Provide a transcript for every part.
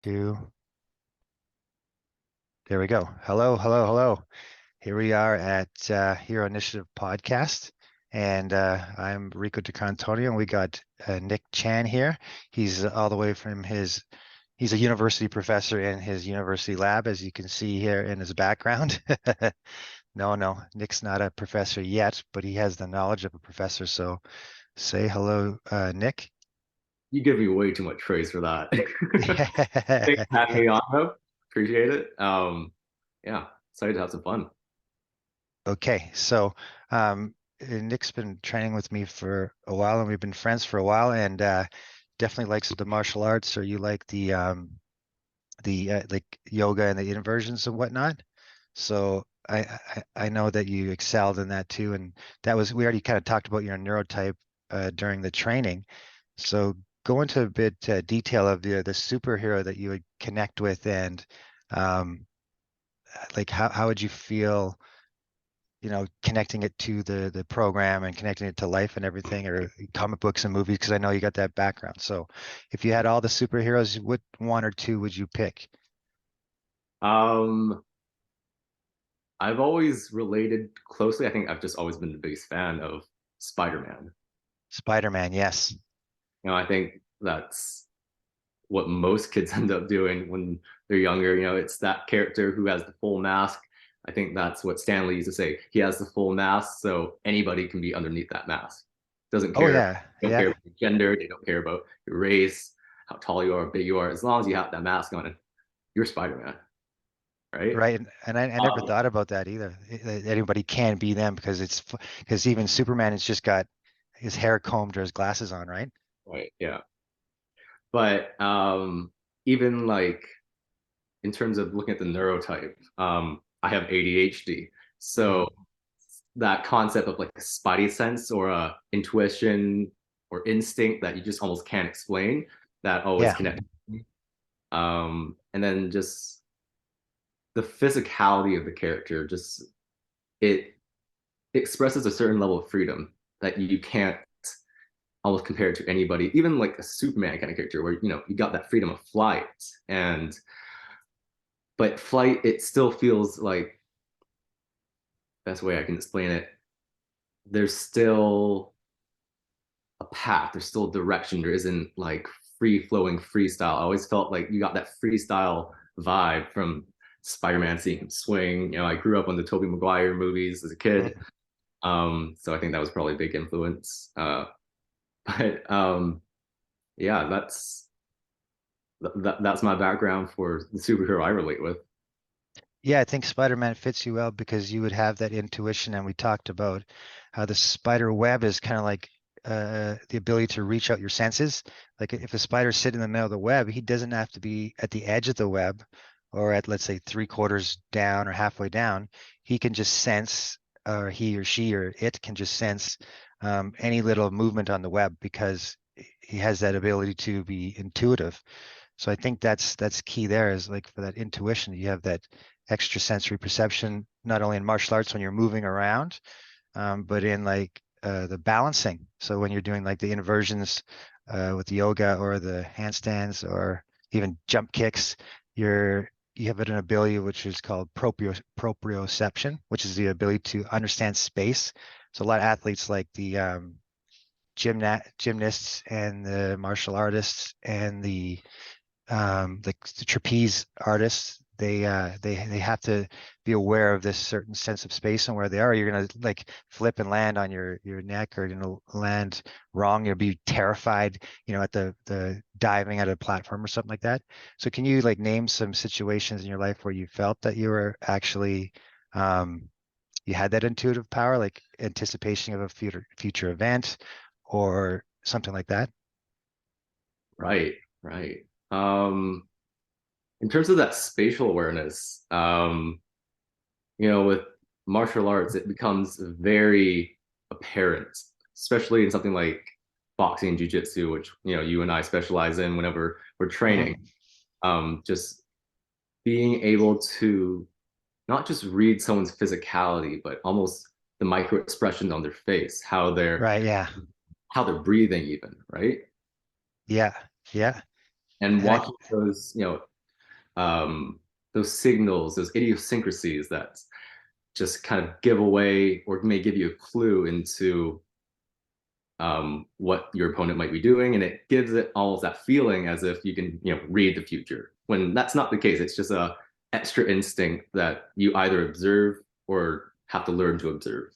Two. There we go. Hello, hello, hello. Here we are at Hero Initiative Podcast, and I'm Rico DeCantonio, and we got Nick Chan here. He's all the way from he's a university professor in his university lab, as you can see here in his background. No, Nick's not a professor yet, but he has the knowledge of a professor. So say hello, Nick. You give me way too much praise for that. Thanks for having me on, though. Appreciate it. Yeah, excited to have some fun. Okay, so Nick's been training with me for a while, and we've been friends for a while, and definitely likes the martial arts, or you like the like yoga and the inversions and whatnot. So I know that you excelled in that too, and that was we already kind of talked about your neurotype during the training. So go into a bit detail of the superhero that you would connect with, and um, like how would you feel? Connecting it to the program and connecting it to life and everything, or comic books and movies, because I know you got that background. So if you had all the superheroes, what one or two would you pick? Um, I've always related closely. I think I've just always been the biggest fan of Spider-Man. Spider-Man, yes. I think that's what most kids end up doing when they're younger. It's that character who has the full mask. I think that's what Stanley used to say. He has the full mask, so anybody can be underneath that mask. Doesn't Oh care. yeah, They don't care yeah, about your gender. They don't care about your race, how tall you are, how big you are. As long as you have that mask on, you're Spider-Man, right? right. And I never Um, thought about that either. Anybody can be them, because because even Superman has just got his hair combed or his glasses on, right? right, yeah. But even like in terms of looking at the neurotype, I have ADHD. So Mhm. that concept of like a spidey sense or a intuition or instinct that you just almost can't explain, that always Yeah, connects. And then just the physicality of the character, just it expresses a certain level of freedom that you can't almost compare to anybody, even like a Superman kind of character where you got that freedom of flight, and but flight, it still feels like, best way I can explain it, there's still a path, there's still direction. There isn't like free flowing freestyle. I always felt like you got that freestyle vibe from Spider-Man, seeing him swing. I grew up on the Tobey Maguire movies as a kid. mhm. So I think that was probably a big influence. But yeah, that's my background for the superhero I relate with. Yeah, I think Spider-Man fits you well because you would have that intuition, and we talked about how the spider web is kind of like the ability to reach out your senses. Like if a spider's sitting in the middle of the web, he doesn't have to be at the edge of the web or at, let's say, three-quarters down or halfway down. He can just sense, or he or she or it can just sense any little movement on the web, because he has that ability to be intuitive. So I think that's key there, is like for that intuition, you have that extrasensory perception, not only in martial arts when you're moving around, but in like the balancing. So when you're doing like the inversions with the yoga or the handstands or even jump kicks, you have an ability which is called proprioception, which is the ability to understand space. So a lot of athletes, like the gymnasts and the martial artists and the trapeze artists, they have to be aware of this certain sense of space and where they are. You're gonna like flip and land on your neck, or land wrong. You'll be terrified, at the diving at a platform or something like that. So can you like name some situations in your life where you felt that you were actually you had that intuitive power, like anticipation of a future event or something like that? Right, right. In terms of that spatial awareness, with martial arts, it becomes very apparent, especially in something like boxing and jujitsu, which you and I specialize in whenever we're training. Mhm. Just being able to not just read someone's physicality, but almost the micro expressions on their face, Right, yeah. how they're breathing, even, right? Yeah, yeah. And And I, watching those, um, those signals, those idiosyncrasies that just kind of give away or may give you a clue into what your opponent might be doing, and it gives it almost that feeling as if you can, read the future. When that's not the case, it's just a extra instinct that you either observe or have to learn to observe.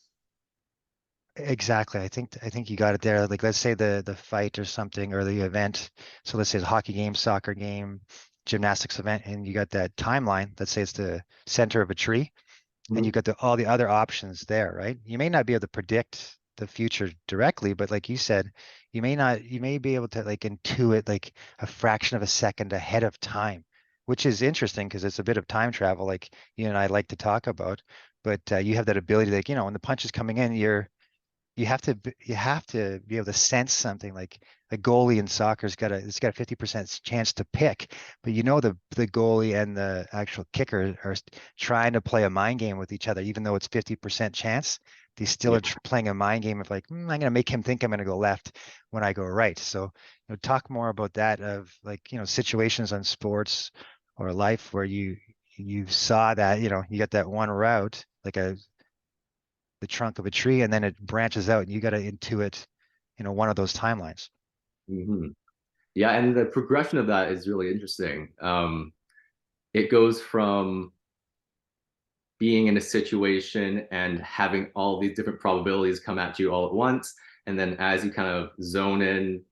Exactly. I think you got it there. Like let's say the fight or something or the event. So let's say it's a hockey game, soccer game, gymnastics event, and you got that timeline. Let's say it's the center of a tree, and you Mhm. got all the other options there, right? You may not be able to predict the future directly, but like you said, you may be able to like intuit like a fraction of a second ahead of time, which is interesting because it's a bit of time travel, like you and I like to talk about. But you have that ability, like, when the punch is coming in, you have to be able to sense something like a goalie in soccer's got a 50% chance to pick, but the goalie and the actual kicker are trying to play a mind game with each other, even though it's 50% chance. They still Yeah. are playing a mind game of like, I'm going to make him think I'm going to go left when I go right. So, talk more about that of like, situations on sports or life where you saw that, you got that one route, like the trunk of a tree, and then it branches out and you got to intuit, one of those timelines. Hmm. Yeah, and the progression of that is really interesting. It goes from being in a situation and having all these different probabilities come at you all at once. And then as you kind of zone in,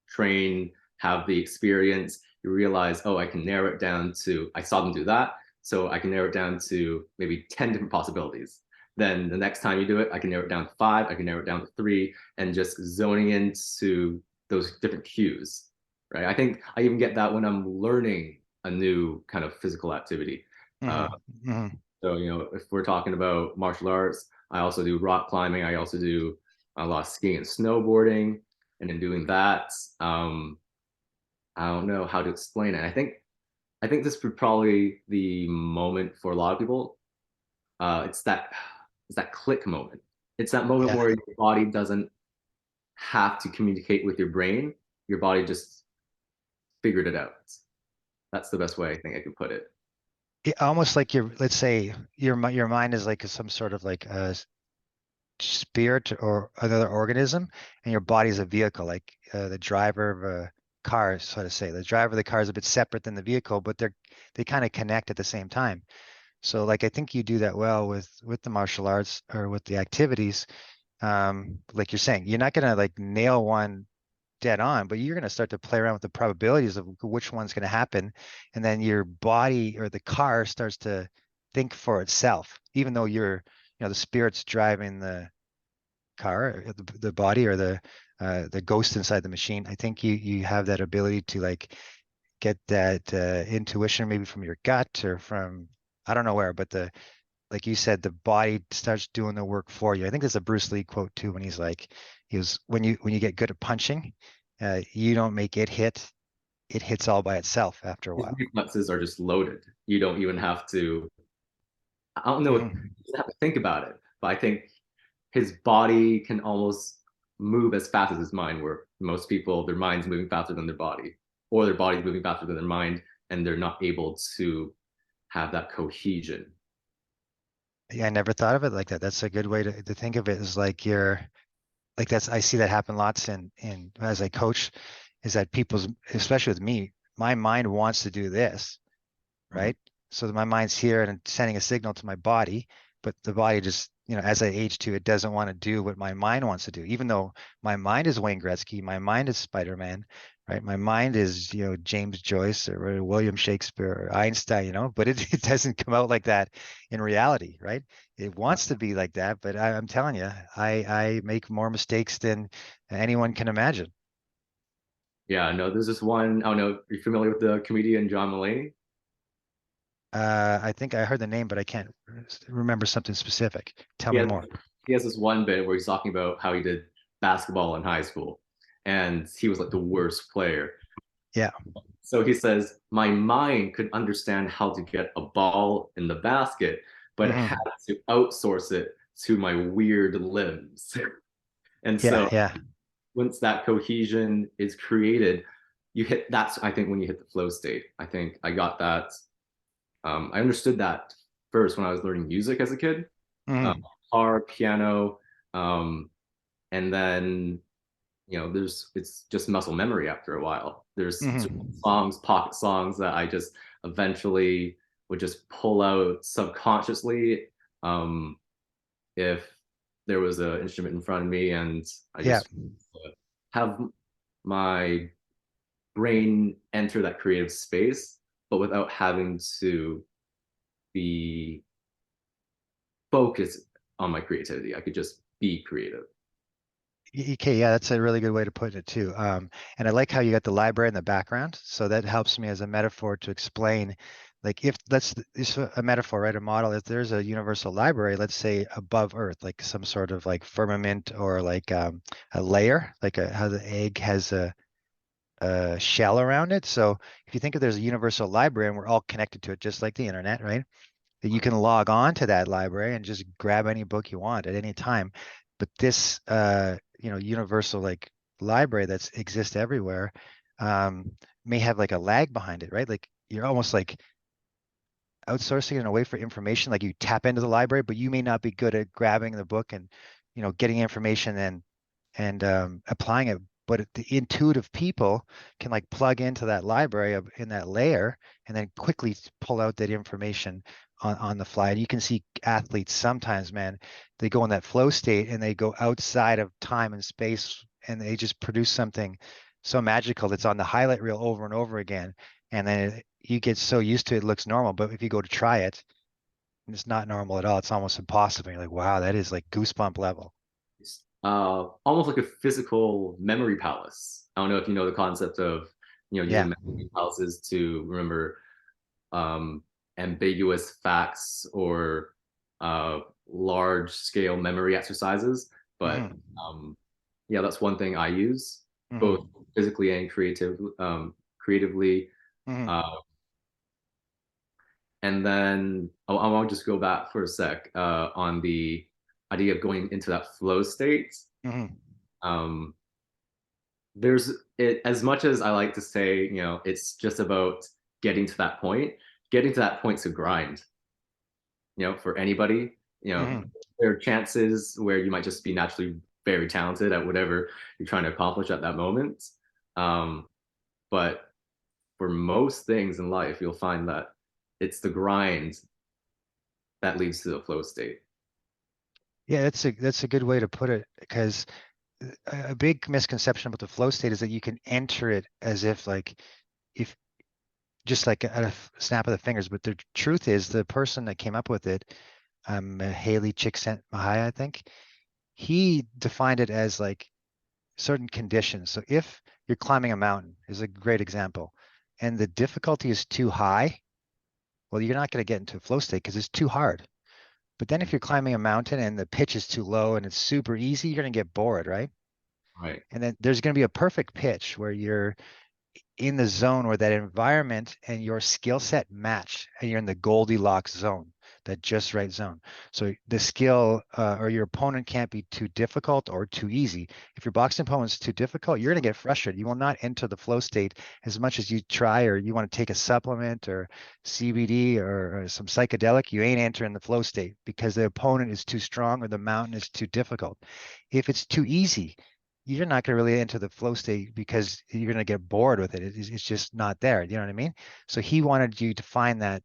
train, have the experience, you realize, oh, I can narrow it down to, I saw them do that. So I can narrow it down to maybe 10 different possibilities. Then the next time you do it, I can narrow it down to five, I can narrow it down to three, and just zoning into those different cues, right? I think I even get that when I'm learning a new kind of physical activity. Uh, Hmm. Hmm. so, if we're talking about martial arts, I also do rock climbing. I also do a lot of skiing and snowboarding. And in doing that, um, I don't know how to explain it. I think this would probably the moment for a lot of people. It's that click moment. It's that moment Yeah. where your body doesn't have to communicate with your brain. Your body just figured it out. That's the best way I think I can put it. Almost like let's say your mind is like some sort of like a spirit or another organism, and your body is a vehicle, like the driver of a car, so to say. The driver of the car is a bit separate than the vehicle, but they kind of connect at the same time. So like I think you do that well with the martial arts or with the activities. Like you're saying, you're not gonna like nail one dead on, but you're going to start to play around with the probabilities of which one's going to happen. And then your body or the car starts to think for itself, even though the spirit's driving the car, or the body or the ghost inside the machine. I think you have that ability to like get that intuition maybe from your gut or from, I don't know where, but like you said, the body starts doing the work for you. I think there's a Bruce Lee quote too when he was when you get good at punching, you don't make it hit, it hits all by itself after a His while. reflexes are just loaded. You don't even have to. I don't know if Hmm. you have to think about it, but I think his body can almost move as fast as his mind, where most people, their mind's moving faster than their body, or their body's moving faster than their mind, and they're not able to have that cohesion. Yeah, I never thought of it like that. That's a good way to think of it, is like you're like that's I see that happen lots in as I coach, is that people's, especially with me, my mind wants to do this, Mhm. right? So my mind's here and it's sending a signal to my body, but the body just, as I age too, it doesn't want to do what my mind wants to do. Even though my mind is Wayne Gretzky, my mind is Spider-Man, right? My mind is, James Joyce or William Shakespeare or Einstein, but it doesn't come out like that in reality, right? It wants to be like that, but I'm telling you, I make more mistakes than anyone can imagine. Yeah, no, there's this one. I don't know. Are you familiar with the comedian John Mulaney? I think I heard the name, but I can't remember something specific. Tell He me has more. he has this one bit where he's talking about how he did basketball in high school, and he was like the worst player. Yeah. So he says, my mind could understand how to get a ball in the basket, but it had Hmm. to outsource it to my weird limbs. And Yeah, so yeah. once that cohesion is created, that's, I think, when you hit the flow state. I think I got that. I understood that first when I was learning music as a kid, um, Hmm. guitar, piano, um, and then there's it's just muscle memory after a while. There's certain Hmm. songs, pocket songs that I just eventually would just pull out subconsciously um, if there was an instrument in front of me, and I Yeah. just have my brain enter that creative space, but without having to be focused on my creativity. I could just be creative. Okay, yeah, that's a really good way to put it too. And I like how you got the library in the background. So that helps me as a metaphor to explain, like if let's this is a metaphor, right? A model. If there's a universal library, let's say above Earth, like some sort of like firmament or like a layer, like how the egg has a shell around it. So if you think of there's a universal library and we're all connected to it, just like the internet, right? That you can log on to that library and just grab any book you want at any time. But this, universal like library that's exists everywhere, may have like a lag behind it, right? Like you're almost like outsourcing it in a way for information. Like you tap into the library, but you may not be good at grabbing the book and, getting information and applying it. But the intuitive people can like plug into that library in that layer and then quickly pull out that information on the fly. And you can see athletes sometimes, man, they go in that flow state and they go outside of time and space and they just produce something so magical that's on the highlight reel over and over again. And then you get so used to it, it looks normal. But if you go to try it, it's not normal at all. It's almost impossible. You're like, wow, that is like goosebump level. It's almost like a physical memory palace. I don't know if you know the concept of Yeah. using memory palaces to remember um, ambiguous facts or large scale memory exercises. But Hmm. yeah, that's one thing I use both Hmm. physically and creatively. Hmm. Uh, and then I want to just go back for a sec on the idea of going into that flow state. Hmm. Um, there's it as much as I like to say, it's just about getting to that point. Getting to that point's a grind, for anybody. Hmm. There are chances where you might just be naturally very talented at whatever you're trying to accomplish at that moment. Um, but for most things in life, you'll find that it's the grind that leads to the flow state. Yeah, that's a good way to put it because a big misconception about the flow state is that you can enter it as if like if just like at a snap of the fingers. But the truth is, the person that came up with it, Haley Csikszentmihalyi, I think, he defined it as like certain conditions. So if you're climbing a mountain, is a great example, and the difficulty is too high, well, you're not going to get into a flow state because it's too hard. But then if you're climbing a mountain and the pitch is too low and it's super easy, you're going to get bored, right? Right, And then there's going to be a perfect pitch where you're in the zone where that environment and your skill set match and you're in the Goldilocks zone, that just right zone. So the skill or your opponent can't be too difficult or too easy. If your boxing opponent's too difficult, you're going to get frustrated. You will not enter the flow state as much as you try, or you want to take a supplement or CBD or some psychedelic, you ain't entering the flow state because the opponent is too strong or the mountain is too difficult. If it's too easy, you're not going to really enter the flow state because you're going to get bored with it. It's just not there. You know what I mean? So he wanted you to find that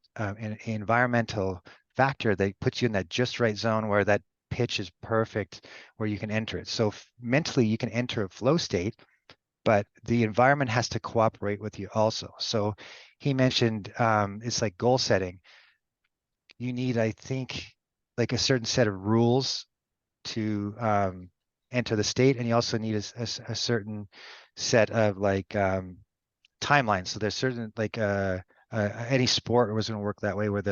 environmental factor that puts you in that just right zone where that pitch is perfect, where you can enter it. So mentally, you can enter a flow state, but the environment has to cooperate with you also. So he mentioned it's like goal setting. You need, I think, like a certain set of rules to enter the state, and you also need a certain set of like timelines. So there's certain like any sport was going to work that way, where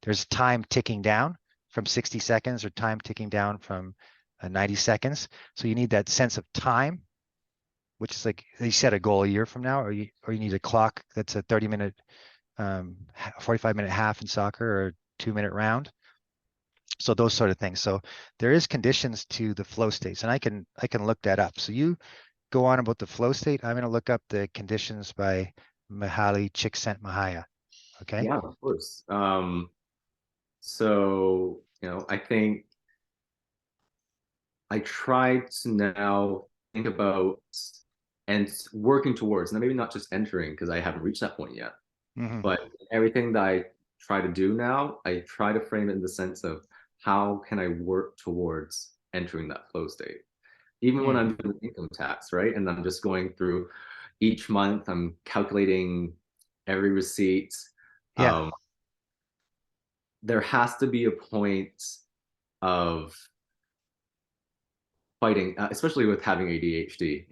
there's time ticking down from 60 seconds or time ticking down from 90 seconds. So you need that sense of time, which is like you set a goal a year from now, or you need a clock that's a 30-minute, 45-minute half in soccer or a 2-minute round. So those sort of things. So there is conditions to the flow states, and I can look that up. So you go on about the flow state. I'm going to look up the conditions by Mihaly Csikszentmihalyi. Okay. Yeah, of course. So, I think I try to now think about and working towards, and maybe not just entering because I haven't reached that point yet, Hmm. but everything that I try to do now, I try to frame it in the sense of how can I work towards entering that flow state? Even when I'm Mm. doing income tax, right? And I'm just going through each month, I'm calculating every receipt. Yeah. Um, there has to be a point of fighting, especially with having ADHD,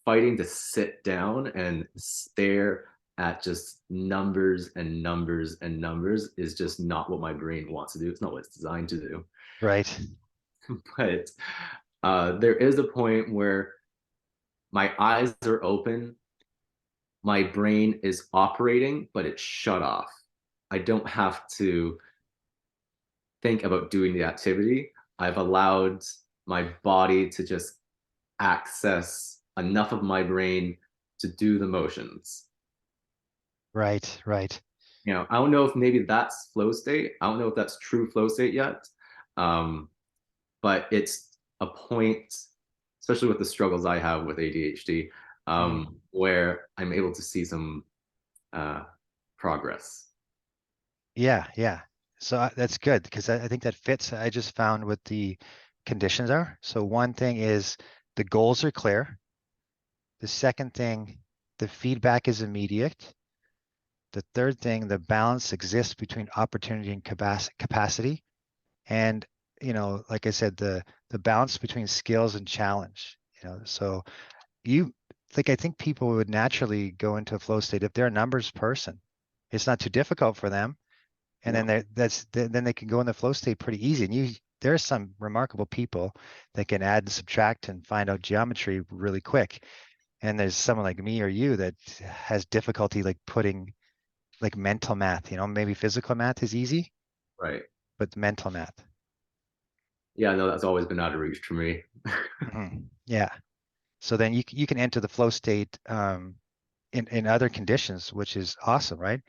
fighting to sit down and stare at just numbers and numbers and numbers is just not what my brain wants to do. It's not what it's designed to do. Right. But there is a point where my eyes are open, my brain is operating, but it's shut off. I don't have to think about doing the activity. I've allowed my body to just access enough of my brain to do the motions. Right. Right. I don't know if maybe that's flow state. I don't know if that's true flow state yet. Um, but it's a point, especially with the struggles I have with ADHD, Mm. where I'm able to see some uh, progress. Yeah. Yeah. So that's good because I think that fits. I just found what the conditions are. So one thing is the goals are clear. The second thing, the feedback is immediate. The third thing, the balance exists between opportunity and capacity. And, like I said, the balance between skills and challenge, so you I think people would naturally go into a flow state if they're a numbers person. It's not too difficult for them. And then Yeah, then they can go in the flow state pretty easy. And there are some remarkable people that can add and subtract and find out geometry really quick. And there's someone like me or you that has difficulty like putting like mental math, maybe physical math is easy, right. but mental math. Yeah, no, that's always been out of reach for me. Yeah. So then you can enter the flow state in other conditions, which is awesome, right?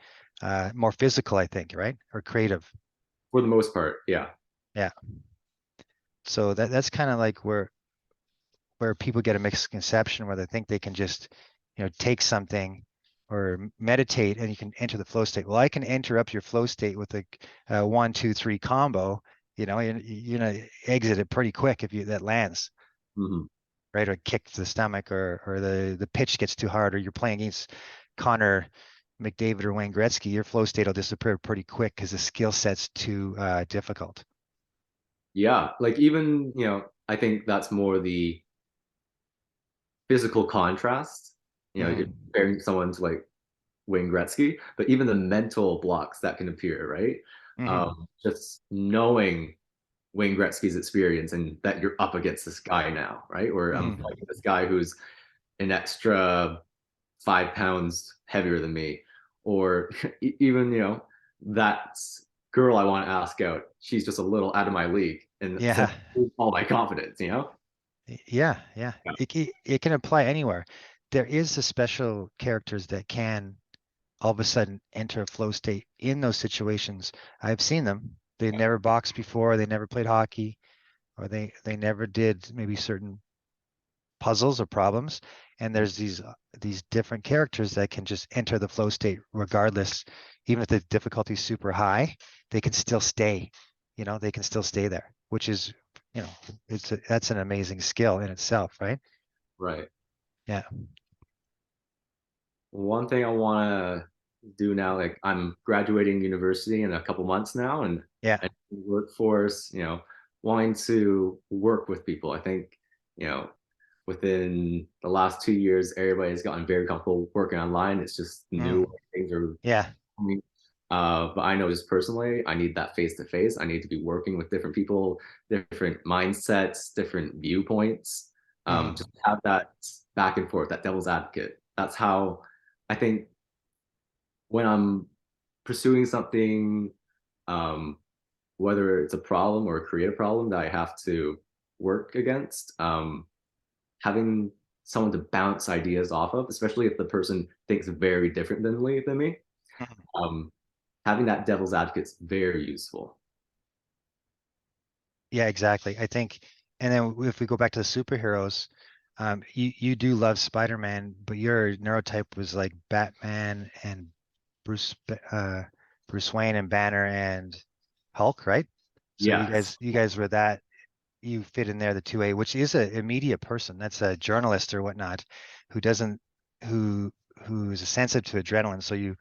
More physical, I think, right? Or creative. For the most part, yeah. Yeah. So that's kind of like where people get a misconception where they think they can just, take something or meditate and you can enter the flow state. Well, I can interrupt your flow state with a 1, 2, 3 combo. You're gonna exit it pretty quick if you that lands, Hmm. right? Or kick to the stomach, or the pitch gets too hard, or you're playing against Connor McDavid or Wayne Gretzky. Your flow state will disappear pretty quick because the skill set's too difficult. Yeah, like even, I think that's more the physical contrast. You're Hmm. comparing someone to like Wayne Gretzky, but even the mental blocks that can appear, right? Hmm. Just knowing Wayne Gretzky's experience and that you're up against this guy now, right? Or I'm Hmm. fighting this guy who's an extra 5 pounds heavier than me, or even that girl I want to ask out, she's just a little out of my league, and Yeah. all my confidence, Yeah, yeah. Yeah. It can apply anywhere. There is a special characters that can all of a sudden enter a flow state in those situations. I've seen them. They never boxed before, they never played hockey, or they never did maybe certain puzzles or problems. And there's these different characters that can just enter the flow state regardless, even if the difficulty is super high, they can still stay. They can still stay there, which is, you know, that's an amazing skill in itself, right? Right. Yeah, One thing I want to do now, like I'm graduating university in a couple months now, yeah, and workforce, wanting to work with people. I think, you know, within the last 2 years, everybody's gotten very comfortable working online. It's just new mm, things are yeah, coming. But I know just personally, I need that face to face. I need to be working with different people, different mindsets, different viewpoints. Just mm, have that back and forth, that devil's advocate. That's how I think when I'm pursuing something, um, whether it's a problem or a creative problem that I have to work against, having someone to bounce ideas off of, especially if the person thinks very differently than me, mm. um, having that devil's advocate is very useful. Yeah, exactly. I think, and then if we go back to the superheroes, you do love Spider-Man, but your neurotype was like Batman and Bruce, Bruce Wayne and Banner and Hulk, right? So Yes. you guys were that. You fit in there, the 2A, which is a media person. That's a journalist or whatnot, who doesn't, who who's sensitive to adrenaline. So you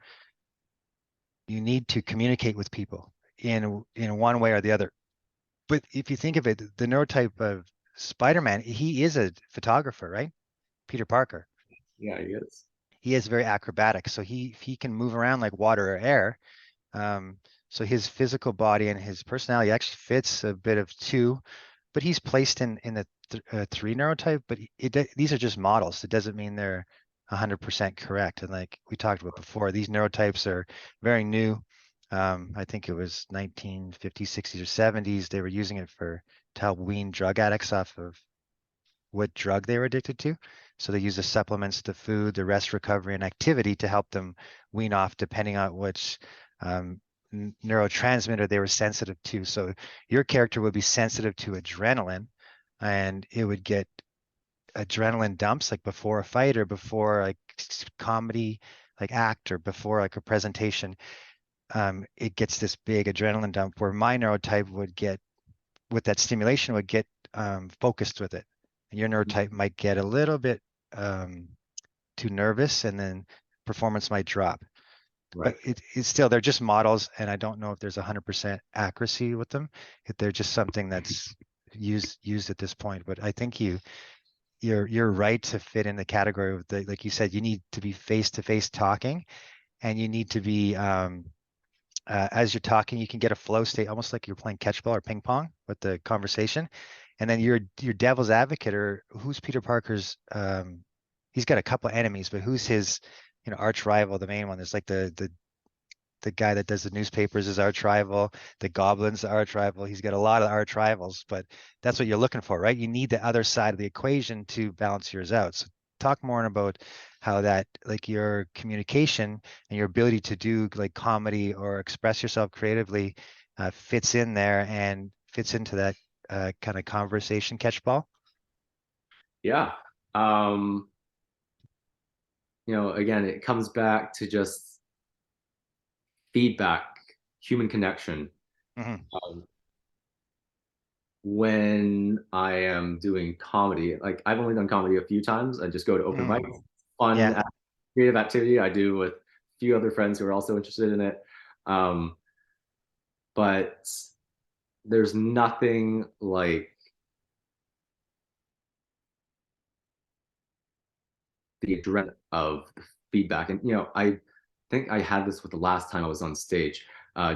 need to communicate with people in one way or the other. But if you think of it, the neurotype of Spider-Man, he is a photographer, right? Peter Parker. Yeah, he is. He is very acrobatic, so he can move around like water or air. Um, so his physical body and his personality actually fits a bit of two, but he's placed in the three neurotype. But these are just models. It doesn't mean they're 100% correct. And like we talked about before, these neurotypes are very new. I think it was 1950s, 60s, or 70s. They were using it for to help wean drug addicts off of what drug they were addicted to. So they use the supplements, the food, the rest, recovery, and activity to help them wean off, depending on which um, neurotransmitter they were sensitive to. So your character would be sensitive to adrenaline, and it would get adrenaline dumps like before a fight or before like comedy, like act or before like a presentation. It gets this big adrenaline dump where my neurotype would get with that stimulation would get focused with it. And your neurotype might get a little bit um, too nervous and then performance might drop. But Right. it's still, they're just models. And I don't know if there's 100% accuracy with them. If they're just something that's used at this point. But I think you're right to fit in the category of the, like you said, you need to be face to face talking and you need to be as you're talking, you can get a flow state, almost like you're playing catch ball or ping pong with the conversation. And then your devil's advocate, or who's Peter Parker's? He's got a couple of enemies, but who's his, arch rival? The main one is like the guy that does the newspapers is arch rival. The Goblin's the arch rival. He's got a lot of arch rivals, but that's what you're looking for, right? You need the other side of the equation to balance yours out. So talk more about how that, like your communication and your ability to do like comedy or express yourself creatively fits in there and fits into that kind of conversation catch ball. Yeah. Um, again, it comes back to just feedback, human connection. Hmm. Um, when I am doing comedy, like I've only done comedy a few times. I just go to open Hmm. mics, fun, Yeah. creative activity I do with a few other friends who are also interested in it. Um, but there's nothing like the adrenaline of the feedback. And I think I had this with the last time I was on stage,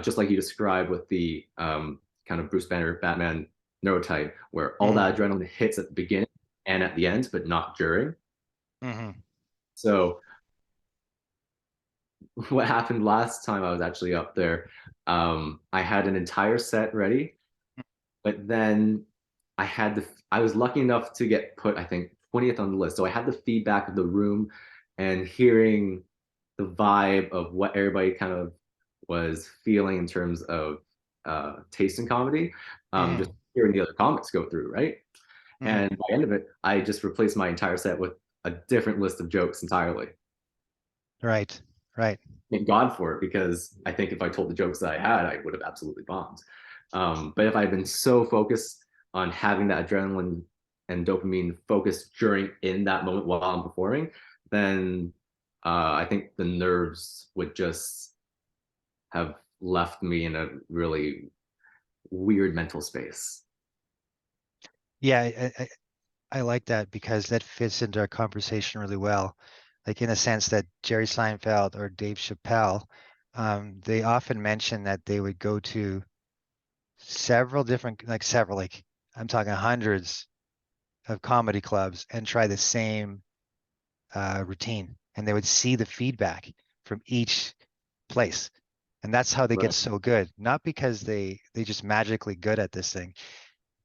just like you described with the kind of Bruce Banner Batman neurotype, where all Hmm. that adrenaline hits at the beginning and at the end, but not during. Hmm. So what happened last time I was actually up there, I had an entire set ready, but then I was lucky enough to get put, I think, 20th on the list. So I had the feedback of the room and hearing the vibe of what everybody kind of was feeling in terms of taste in comedy, just Hmm. hearing the other comics go through, right? Hmm. And by the end of it, I just replaced my entire set with a different list of jokes entirely. Right. Right. Thank God for it, because I think if I told the jokes that I had, I would have absolutely bombed. But if I'd been so focused on having that adrenaline and dopamine focused during in that moment while I'm performing, then I think the nerves would just have left me in a really weird mental space. Yeah. I like that because that fits into our conversation really well. Like in the sense that Jerry Seinfeld or Dave Chappelle, they often mention that they would go to several different, like I'm talking hundreds of comedy clubs and try the same routine, and they would see the feedback from each place, and that's how they get Right. so good. Not because they just magically good at this thing.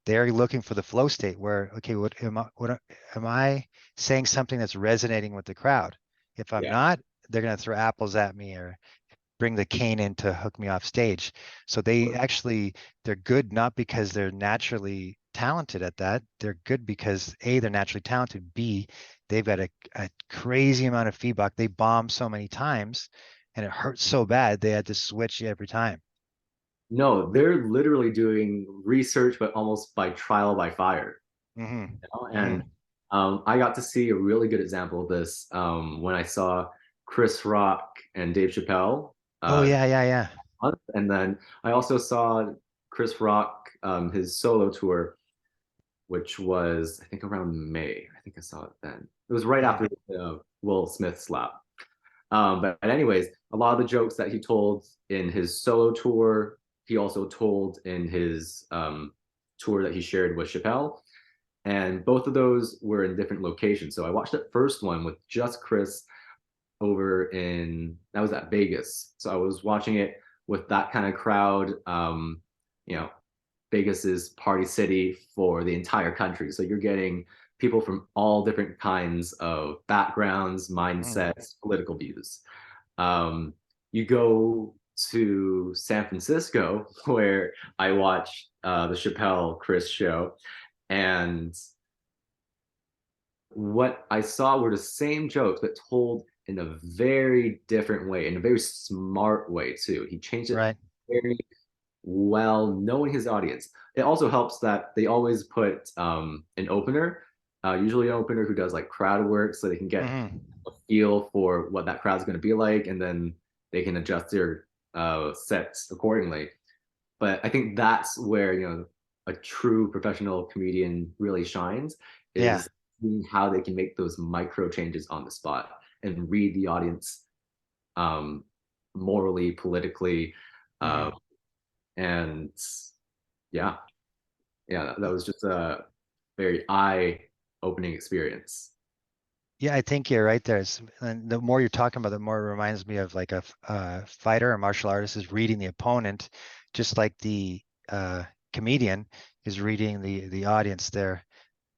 They're looking for the flow state where, okay, am I saying something that's resonating with the crowd? If I'm Yeah. not, they're going to throw apples at me or bring the cane in to hook me off stage. So they actually they're good not because they're naturally talented at that. They're good because A, they're naturally talented. B, they've got a crazy amount of feedback. They bomb so many times and it hurts so bad they had to switch every time. No, they're literally doing research, but almost by trial by fire. Hmm. You know? And Hmm. I got to see a really good example of this when I saw Chris Rock and Dave Chappelle. Oh Uh, yeah, yeah, yeah. and then I also saw Chris Rock, his solo tour, which was, I think, around May. I think I saw it then. It was right Mm, after Will Smith slap. But anyways, a lot of the jokes that he told in his solo tour, he also told in his tour that he shared with Chappelle. And both of those were in different locations. So I watched the first one with just Chris over in, that was at Vegas. So I was watching it with that kind of crowd. You know, Vegas is party city for the entire country. So you're getting people from all different kinds of backgrounds, mm. mindsets, political views. Um, you go to San Francisco, where I watched the Chappelle Chris show, and what I saw were the same jokes, but told in a very different way, in a very smart way too. He changed it Right. very well, knowing his audience. It also helps that they always put an opener, usually an opener who does like crowd work, so they can get Hmm. a feel for what that crowd's going to be like, and then they can adjust their sets accordingly. But I think that's where, a true professional comedian really shines, Yeah. is seeing how they can make those micro changes on the spot and read the audience, um, morally, politically, uh, Hmm. and yeah, yeah, that was just a very eye-opening experience. Yeah, I think you're right there. And the more you're talking about, the more it reminds me of like fighter or martial artist is reading the opponent, just like the comedian is reading the audience there.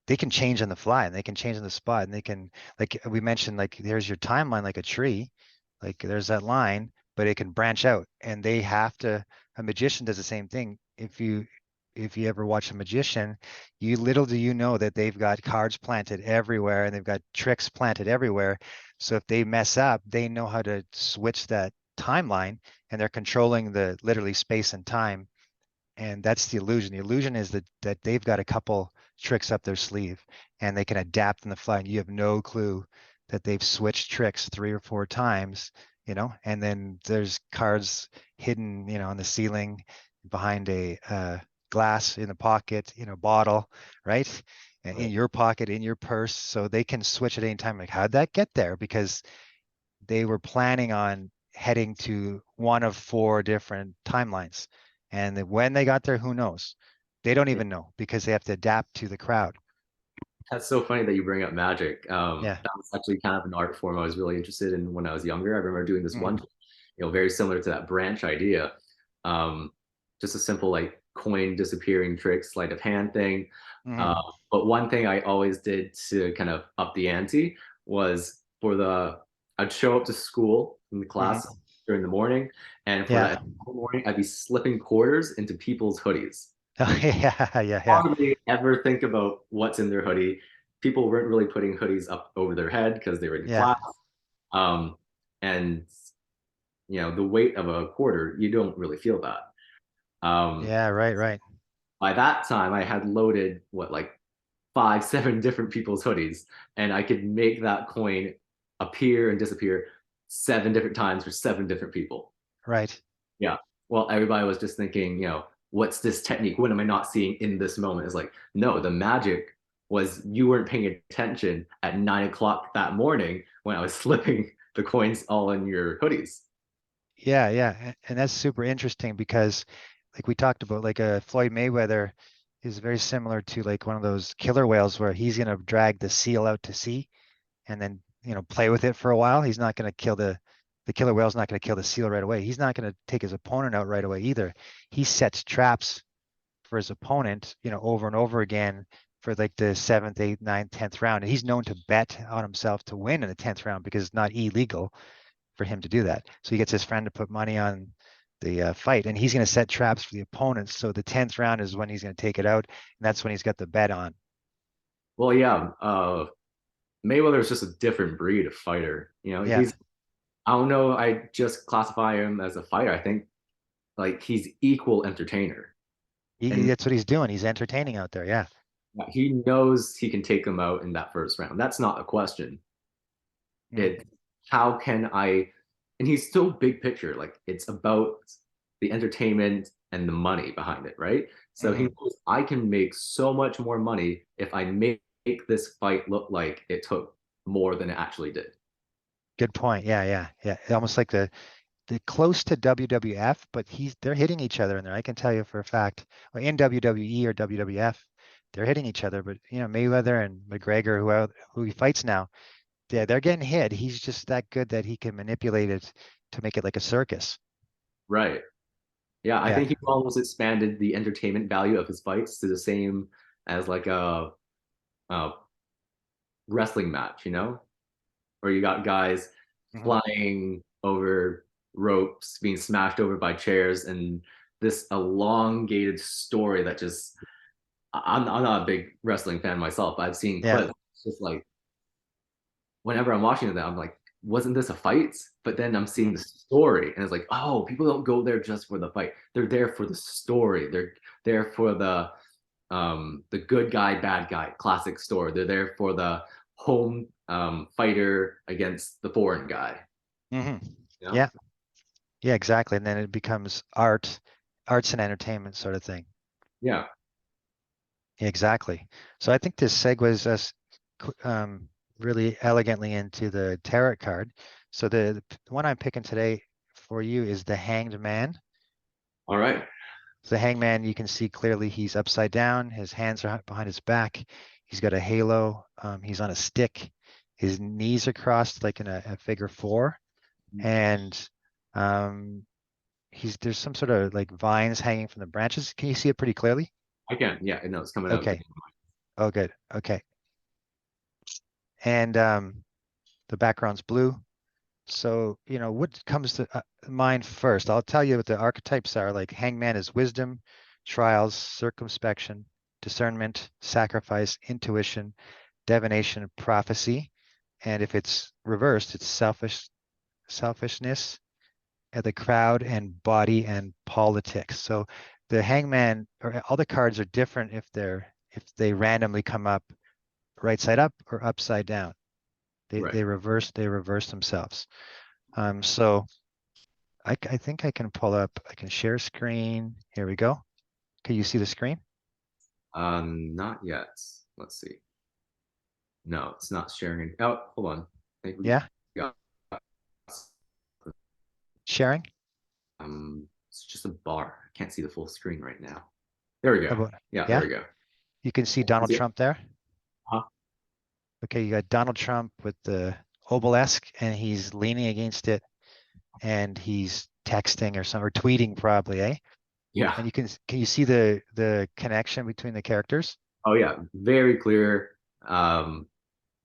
They can change on the fly and they can change on the spot and they can, like we mentioned, like there's your timeline like a tree, like there's that line, but it can branch out and they have to, a magician does the same thing. If you ever watch a magician, you little do you know that they've got cards planted everywhere and they've got tricks planted everywhere. So if they mess up, they know how to switch that timeline and they're controlling the literally space and time, and that's the illusion. The illusion is that they've got a couple tricks up their sleeve and they can adapt on the fly, and you have no clue that they've switched tricks 3 or 4 times, and then there's cards hidden, on the ceiling behind a glass in the pocket, in a bottle, right? In Right. your pocket, in your purse, so they can switch at any time. Like, how'd that get there? Because they were planning on heading to one of 4 different timelines. And when they got there, who knows? They don't even know because they have to adapt to the crowd. That's so funny that you bring up magic. Yeah. That was actually kind of an art form I was really interested in when I was younger. I remember doing this one, Hmm. very similar to that branch idea. Um, just a simple like coin disappearing trick, sleight of hand thing. Uh, Hmm. but one thing I always did to kind of up the ante was I'd show up to school in the Hmm. class during the morning, and for Yeah. that morning, I'd be slipping quarters into people's hoodies. Oh, yeah. Yeah. Yeah. Hardly ever think about what's in their hoodie. People weren't really putting hoodies up over their head because they were in Yeah. class. Um, and the weight of a quarter, you don't really feel that. Um, Yeah. Right. Right. by that time, I had loaded what, like 5, 7 different people's hoodies, and I could make that coin appear and disappear 7 different times for 7 different people. Right. Yeah. Well, everybody was just thinking, what's this technique? What am I not seeing in this moment? It's like, no, the magic was you weren't paying attention at 9 o'clock that morning when I was slipping the coins all in your hoodies. Yeah. Yeah. And that's super interesting because, like we talked about, like Floyd Mayweather is very similar to like one of those killer whales where he's going to drag the seal out to sea and then play with it for a while. He's not going to kill the killer whale's not going to kill the seal right away. He's not going to take his opponent out right away either. He sets traps for his opponent, over and over again for like the seventh, eighth, ninth, 10th round. And he's known to bet on himself to win in the 10th round because it's not illegal. for him to do that. So he gets his friend to put money on the fight, and he's going to set traps for the opponents. So the 10th round is when he's going to take it out, and that's when he's got the bet on. Well, yeah, Mayweather is just a different breed of fighter. You know, Yeah, he's I don't know, I just classify him as a fighter. I think like he's equal entertainer. And that's what he's doing. He's entertaining out there. Yeah. he knows he can take him out in that first round. That's not a question. It Mhm. how can I and he's still big picture. Like it's about the entertainment and the money behind it, right? So he Mhm. knows I can make so much more money if I make this fight look like it took more than it actually did. Good point. Yeah, yeah, yeah. Almost like the close to WWF, but they're hitting each other in there. I can tell you for a fact. Well, in WWE or WWF, they're hitting each other. But Mayweather and McGregor, who he fights now, yeah, they're getting hit. He's just that good that he can manipulate it to make it like a circus. Right. Yeah, I Yeah. think he almost expanded the entertainment value of his fights to the same as like a wrestling match, you know, where you got guys Hmm. flying over ropes, being smashed over by chairs, and this elongated story that just I'm not a big wrestling fan myself, but I've seen Yeah. clips. It's just like whenever I'm watching that, I'm like, wasn't this a fight? But then I'm seeing Mhm. the story, and it's like, oh, people don't go there just for the fight. They're there for the story. They're there for the good guy, bad guy, classic story. They're there for the home fighter against the foreign guy. Hmm. You know? Yeah. Yeah, exactly. And then it becomes arts and entertainment sort of thing. Yeah. Yeah, exactly. So I think this segues us really elegantly into the tarot card. So the one I'm picking today for you is the Hanged Man. All right. The hangman, you can see clearly he's upside down. His hands are behind his back. He's got a halo. He's on a stick. His knees are crossed like in a figure four. And um, there's some sort of like vines hanging from the branches. Can you see it pretty clearly? I can. Yeah, I know it's coming out. Okay. Oh, good. Okay. And the background's blue. So, what comes to mind first? I'll tell you what the archetypes are. Like hangman is wisdom, trials, circumspection, discernment, sacrifice, intuition, divination, prophecy. And if it's reversed, it's selfishness, the crowd, and body and politics. So the hangman or all the cards are different if they randomly come up right side up or upside down. They Right. they reverse they reverse themselves. So I think I can pull up, I can share screen. Here we go. Can you see the screen? Not yet. Let's see. No, it's not sharing. Oh, hold on. I think we Yeah, got sharing. it's just a bar. I can't see the full screen right now. There we go. About, Yeah, there yeah, we go. you can see You Donald see it? Trump there. Huh? Okay, you got Donald Trump with the obelisk and he's leaning against it and he's texting or tweeting probably, eh? Yeah. And can you see the connection between the characters? Oh yeah. Very clear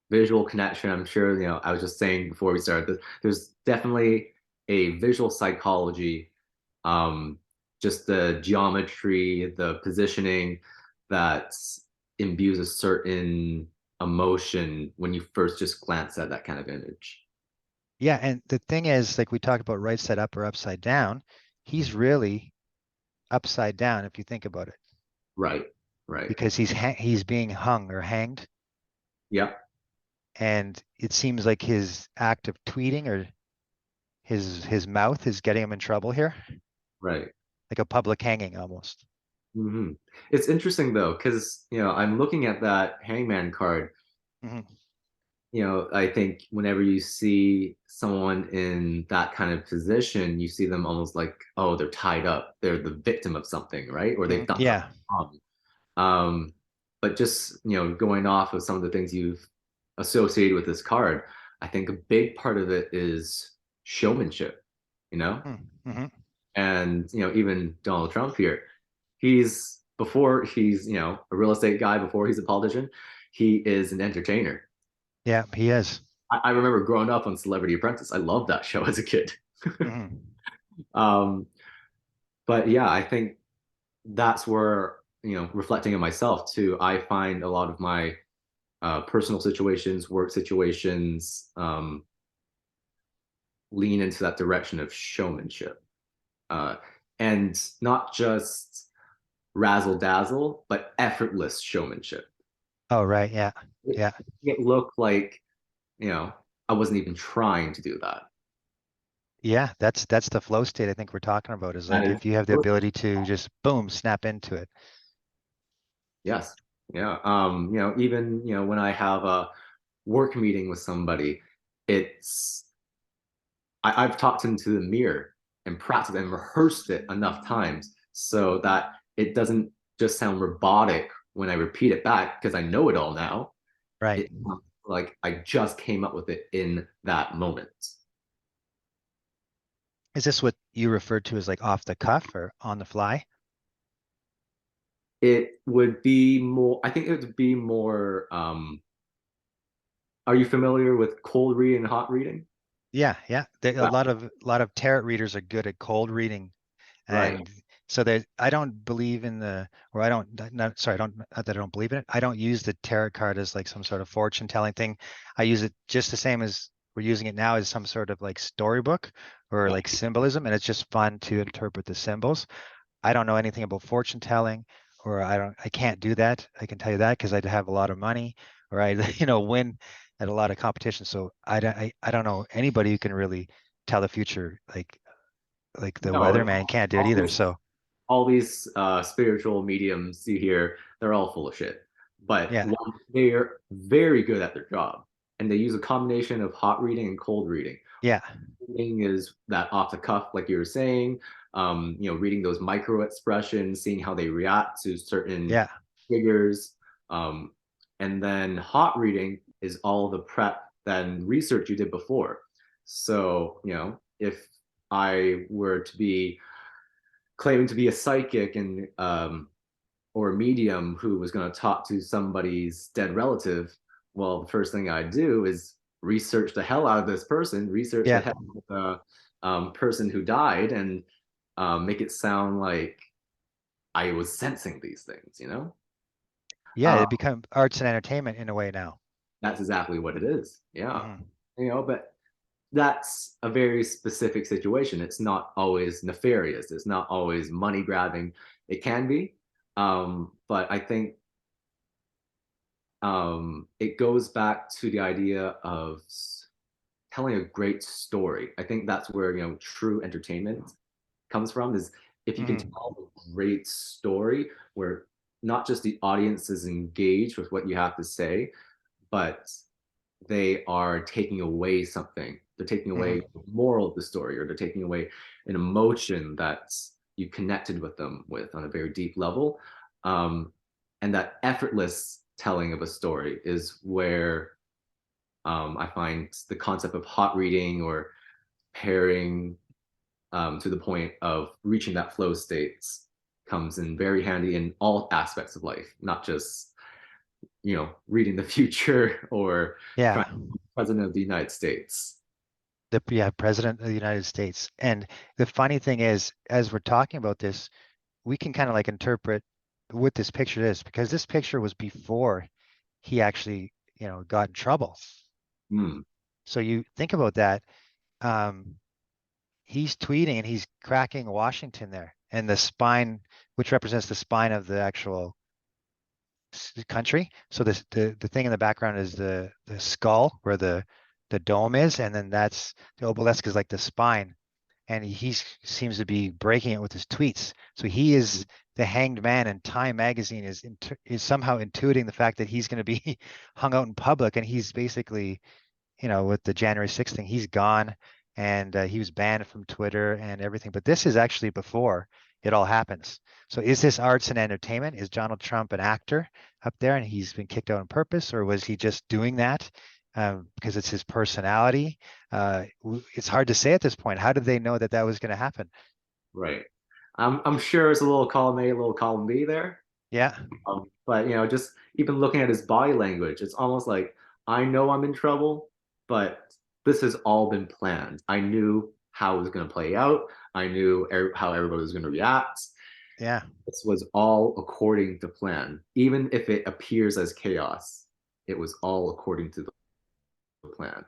visual connection. I'm sure, I was just saying before we started that there's definitely a visual psychology, um, just the geometry, the positioning that imbues a certain emotion when you first just glance at that kind of image. Yeah, and the thing is, like we talked about right side up or upside down, he's really upside down if you think about it, Right. Right. because he's being hung or hanged. Yeah. And it seems like his act of tweeting or his mouth is getting him in trouble here, Right. like a public hanging almost. hmm It's interesting though, because I'm looking at that hangman card. Hmm. I think whenever you see someone in that kind of position, you see them almost like, oh, they're tied up. They're the victim of something, right? Or they've done something Yeah, wrong. Um, but just, going off of some of the things you've associated with this card, I think a big part of it is showmanship, you know? mm-hmm. And, even Donald Trump here, before he's, a real estate guy, before he's a politician, he is an entertainer. Yeah, he is. I remember growing up on Celebrity Apprentice. I loved that show as a kid. Mhm. Um, but yeah, I think that's where, reflecting on myself too, I find a lot of my personal situations, work situations, lean into that direction of showmanship. Uh, and not just razzle dazzle, but effortless showmanship. Oh, right. Yeah. It, Yeah. it looked like, you know, I wasn't even trying to do that. Yeah. That's the flow state I think we're talking about is That like is, if you have the ability to just boom, snap into it. yes. Yeah. Even, when I have a work meeting with somebody, it's, I've talked into the mirror and practiced and rehearsed it enough times so that it doesn't just sound robotic when I repeat it back because I know it all now. Right. It sounds like I just came up with it in that moment. Is this what you referred to as like off the cuff or on the fly? It would be more, I think it would be more, are you familiar with cold reading and hot reading? Yeah, yeah. A Yeah. lot of tarot readers are good at cold reading. Right. And so there, I don't believe in the, or I don't, not, sorry, I don't, not that I don't believe in it. I don't use the tarot card as like some sort of fortune telling thing. I use it just the same as we're using it now as some sort of like storybook or Yeah. like symbolism. And it's just fun to interpret the symbols. I don't know anything about fortune telling, or I can't do that. I can tell you that because I'd have a lot of money, or I, win at a lot of competition. So I don't know anybody who can really tell the future, like the No, weatherman can't do it all either. these So all these spiritual mediums you hear, they're all full of shit. But yeah, they're very good at their job, and they use a combination of hot reading and cold reading. yeah, Reading is that off the cuff, like you were saying, reading those micro expressions, seeing how they react to certain yeah, figures. Um, and then hot reading is all the prep and research you did before. So, if I were to be claiming to be a psychic and or a medium who was going to talk to somebody's dead relative, well, the first thing I do is research the hell out of this person, research the yeah, hell out of the person who died, and make it sound like I was sensing these things. yeah. Uh, It become arts and entertainment in a way now. that's exactly what it is. Yeah. Hmm. But that's a very specific situation. It's not always nefarious. It's not always money grabbing. It can be, but I think it goes back to the idea of telling a great story. I think that's where true entertainment comes from. Is if you can Hmm. tell a great story where not just the audience is engaged with what you have to say, but they are taking away something. They're taking away Hmm. the moral of the story, or they're taking away an emotion that you connected with them with on a very deep level. Um, and that effortless telling of a story is where I find the concept of hot reading or pairing to the point of reaching that flow states comes in very handy in all aspects of life, not just reading the future or trying Yeah, to be president of the United States. the president of the United States. And the funny thing is, as we're talking about this, we can kind of like interpret what this picture is because this picture was before he actually, got in trouble. Hmm. So you think about that. Um, he's tweeting and he's cracking Washington there, and the spine, which represents the spine of the actual country. So the thing in the background is the skull where the dome is, and then that's the obelisk is like the spine. And he seems to be breaking it with his tweets. So he is the hanged man, and Time Magazine is somehow intuiting the fact that he's going to be hung out in public, and he's basically with the January 6th thing, he's gone and he was banned from Twitter and everything. But this is actually before it all happens. So is this arts and entertainment? Is Donald Trump an actor up there and he's been kicked out on purpose, or was he just doing that because it's his personality? It's hard to say at this point. How did they know that that was going to happen? Right. I'm sure it's a little column A, a little column B there. Yeah, But just even looking at his body language, it's almost like I know I'm in trouble, but this has all been planned. I knew how it was going to play out. I knew how everybody was going to react. Yeah. This was all according to plan. Even if it appears as chaos, it was all according to the plan.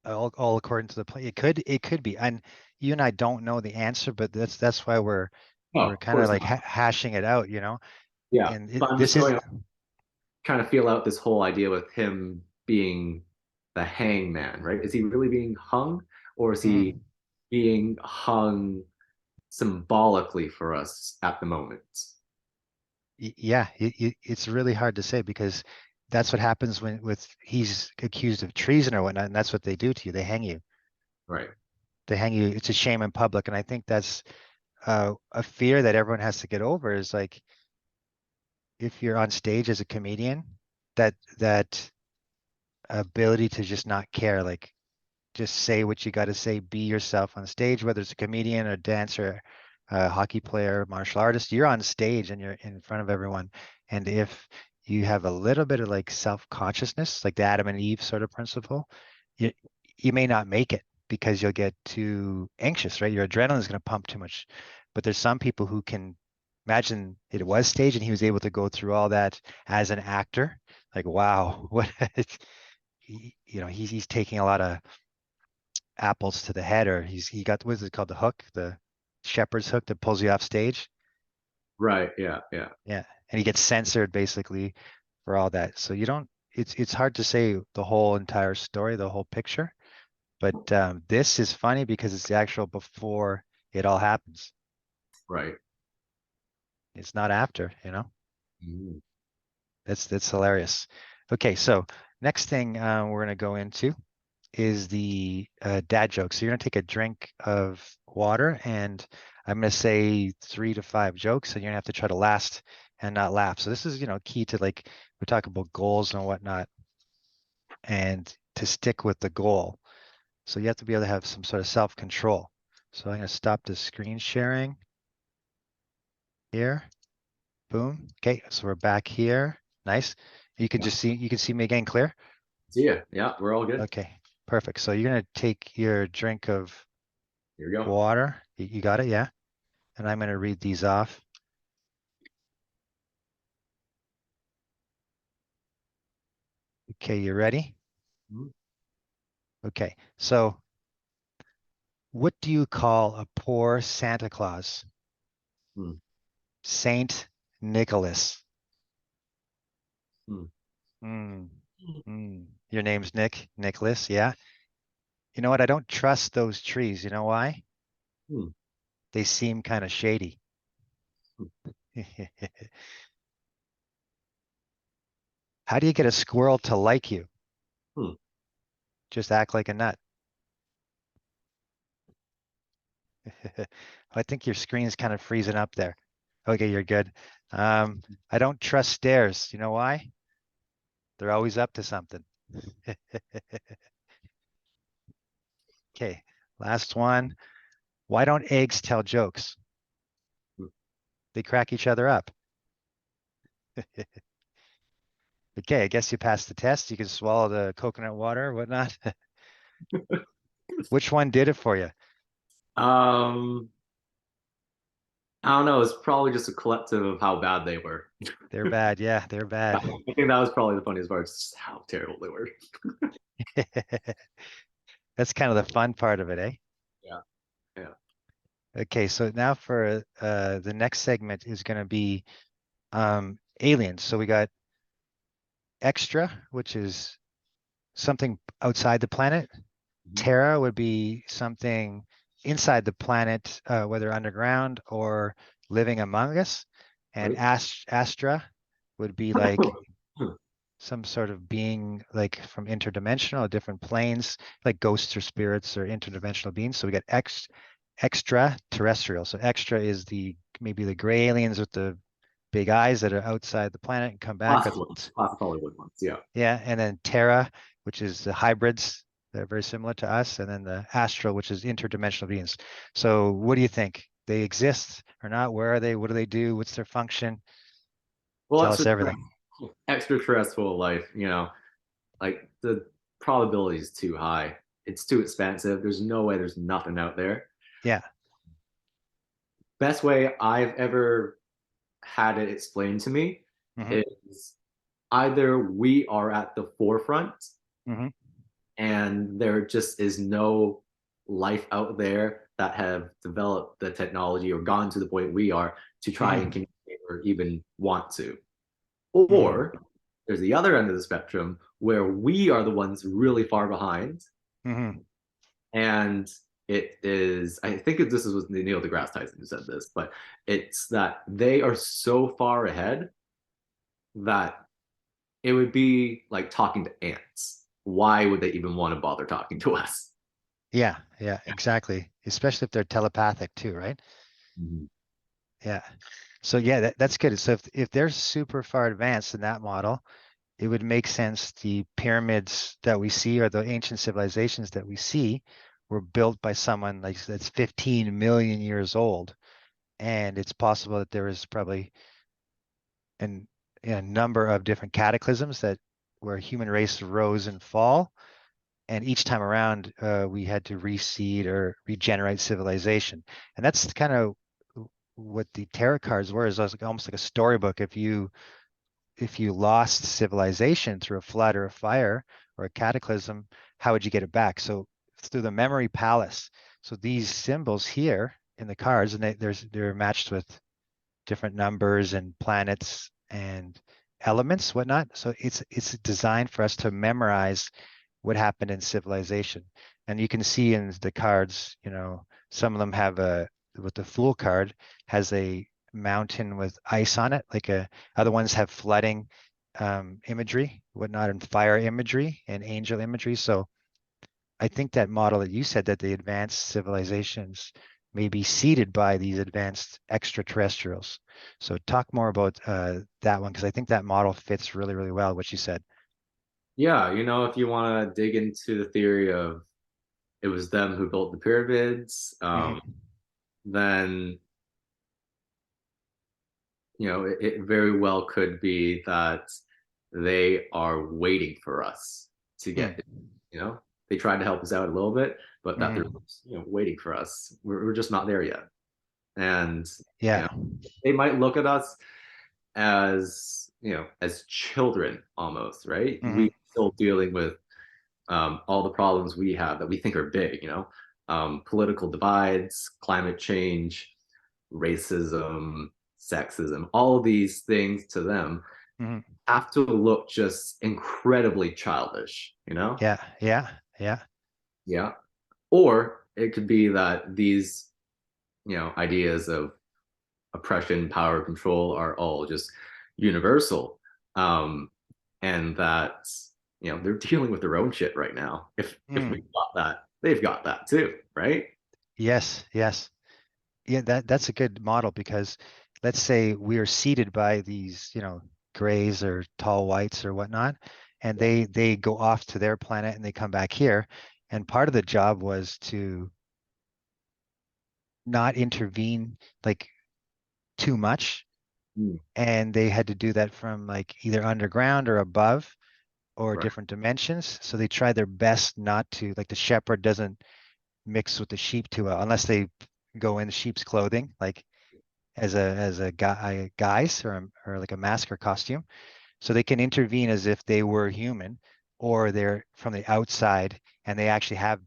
All according to the plan. It could be. And you and I don't know the answer, but that's why Oh, we're of kind of course like not. hashing it out, you know? Yeah, And but I'm just this is, going trying to feel out this whole idea with him being the hangman, right? Is he really being hung, or is he mm, being hung symbolically for us at the moment? yeah, it's really hard to say because that's what happens when with he's accused of treason or whatnot, and that's what they do to you. They hang you. Right. They hang you. It's a shame in public, and I think that's a fear that everyone has to get over. Is like if you're on stage as a comedian, that ability to just not care, like just say what you got to say, be yourself on stage, whether it's a comedian, a dancer, a hockey player, martial artist, you're on stage and you're in front of everyone. And if you have a little bit of like self-consciousness, like the Adam and Eve sort of principle, you you may not make it because you'll get too anxious, right? Your adrenaline is going to pump too much. But there's some people who can imagine it was stage and he was able to go through all that as an actor. Like, wow, what he's taking a lot of apples to the head, or he got what is it called, the hook, the shepherd's hook that pulls you off stage. Right. Yeah. Yeah. Yeah, and he gets censored basically for all that. So you don't. It's hard to say the whole entire story, the whole picture. But this is funny because it's the actual before it all happens. Right. It's not after, you know. Mm. That's hilarious. Okay, so next thing we're gonna go into is the dad joke. So you're gonna take a drink of water, and I'm gonna say 3 to 5 jokes, and you're gonna have to try to last and not laugh. So this is, key to like we talk about goals and whatnot, and to stick with the goal. So you have to be able to have some sort of self-control. So I'm gonna stop the screen sharing here. Boom. Okay, so we're back here. Nice. Yeah. You can see me again clear. See ya. Yeah, we're all good. Okay, perfect. So you're gonna take your drink of Here we go. water. You got it, yeah? And I'm going to read these off. Okay, you ready? Mm. Okay, so what do you call a poor Santa Claus? Mm. Saint Nicholas. Mm. Mm, Your name's Nicholas, yeah. You know what? I don't trust those trees. You know why? Mm. They seem kind of shady. How do you get a squirrel to like you? Mm. Just act like a nut. I think your screen's kind of freezing up there. Okay, you're good. Um, I don't trust stairs. You know why? They're always up to something. Okay, last one. Why don't eggs tell jokes? Mm. They crack each other up. Okay, I guess you passed the test. You can swallow the coconut water or whatnot. Which one did it for you? Um, I don't know. It's probably just a collective of how bad they were. They're bad. Yeah, they're I bad. think that was probably the funniest part, just how terrible they were. That's kind of the fun part of it, eh? Yeah, yeah. Okay, so now for the next segment is going to be aliens. So we got extra, which is something outside the planet. Mhm. Terra would be something inside the planet, whether underground or living among us. And Right? Astra would be like some sort of being like from interdimensional, different planes, like ghosts or spirits or interdimensional beings. So we got extraterrestrial. So extra is the maybe the gray aliens with the big eyes that are outside the planet and come back. Or Classic ones, classic Hollywood ones. Yeah. yeah, and then Terra, which is the hybrids that are very similar to us, and then the Astral, which is interdimensional beings. So what do you think? They exist or not? Where are they? What do they do? What's their function? Well, Tell us everything. extraterrestrial life, like the probability is too high. It's too expensive. There's no way there's nothing out there. Yeah. Best way I've ever had it explained to me Hmm. is either we are at the forefront Hmm. and there just is no life out there that have developed the technology or gone to the point we are to try and Hmm. communicate or even want to. Hmm. Or there's the other end of the spectrum where we are the ones really far behind. Hmm. And it is, I think this is Neil deGrasse Tyson who said this, but it's that they are so far ahead that it would be like talking to ants. Why would they even want to bother talking to us? Yeah, yeah, exactly. Especially if they're telepathic too, right? Mhm. Yeah. So yeah, that's good. So if they're super far advanced in that model, it would make sense the pyramids that we see or the ancient civilizations that we see were built by someone like that's 15 million years old. And it's possible that there was probably an, a number of different cataclysms that where human race rose and fall. And each time around, we had to reseed or regenerate civilization. And that's kind of what the tarot cards were, is like almost like a storybook. If you lost civilization through a flood or a fire or a cataclysm, how would you get it back? So through the memory palace. So these symbols here in the cards, and they're matched with different numbers and planets and elements, whatnot. So it's designed for us to memorize what happened in civilization. And you can see in the cards, some of them have with the Fool card has a mountain with ice on it, like other ones have flooding imagery, whatnot, and fire imagery and angel imagery. So I think that model that you said that the advanced civilizations may be seeded by these advanced extraterrestrials. So talk more about that one because I think that model fits really, really well what you said. Yeah, if you want to dig into the theory of it was them who built the pyramids, Hmm. then it very well could be that they are waiting for us to get it. Hmm. They tried to help us out a little bit, but that they're Hmm. waiting for us. We're just not there yet, and you Yeah. know they might look at us as as children almost, right? Hmm. We still dealing with all the problems we have that we think are big, political divides, climate change, racism, sexism, all of these things to them Hmm. have to look just incredibly childish, Yeah. Yeah. Yeah. Yeah. Or it could be that these, ideas of oppression, power, control are all just universal. Um, and that, they're dealing with their own shit right now. If Mm. we've got that, they've got that too, right? Yes. Yes. Yeah. That's a good model because let's say we are seeded by these, grays or tall whites or whatnot, and they go off to their planet and they come back here. And part of the job was to not intervene like too much. Mm, And they had to do that from like either underground or above or right. different dimensions. So they try their best not to, like the shepherd doesn't mix with the sheep too well, unless they go in sheep's clothing, like as a guise or like a mask or costume. So they can intervene as if they were human, or they're from the outside and they actually have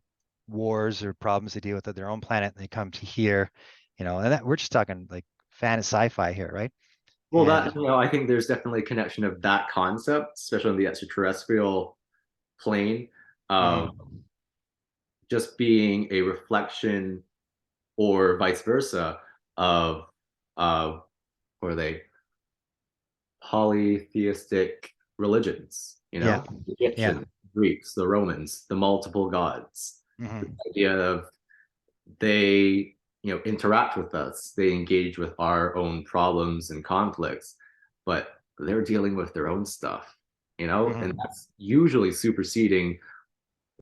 wars or problems to deal with at their own planet, and they come to here, and that we're just talking like fan sci-fi here, right? Well, And that, I think there's definitely a connection of that concept, especially on the extraterrestrial plane, of mhm, just being a reflection or vice versa of what are they, polytheistic religions, yeah, the yeah, Egyptians, Greeks, the Romans, the multiple gods. The mhm, idea of they, interact with us, they engage with our own problems and conflicts, but they're dealing with their own stuff, and mhm, that's usually superseding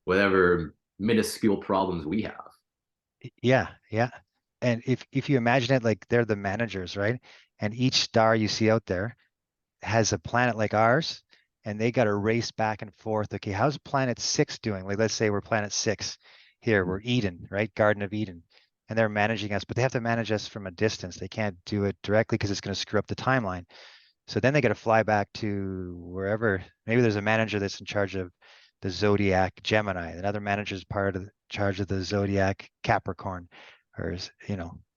whatever minuscule problems we have. yeah, yeah. And if you imagine it like they're the managers, right? And each star you see out there has a planet like ours, and they got to race back and forth. Okay, how's planet six doing? Like, let's say we're planet six here, we're Eden, right? Garden of Eden. And they're managing us, but they have to manage us from a distance. They can't do it directly because it's going to screw up the timeline. So then they got to fly back to wherever. Maybe there's a manager that's in charge of the zodiac Gemini. Another manager is part of the charge of the zodiac Capricorn, or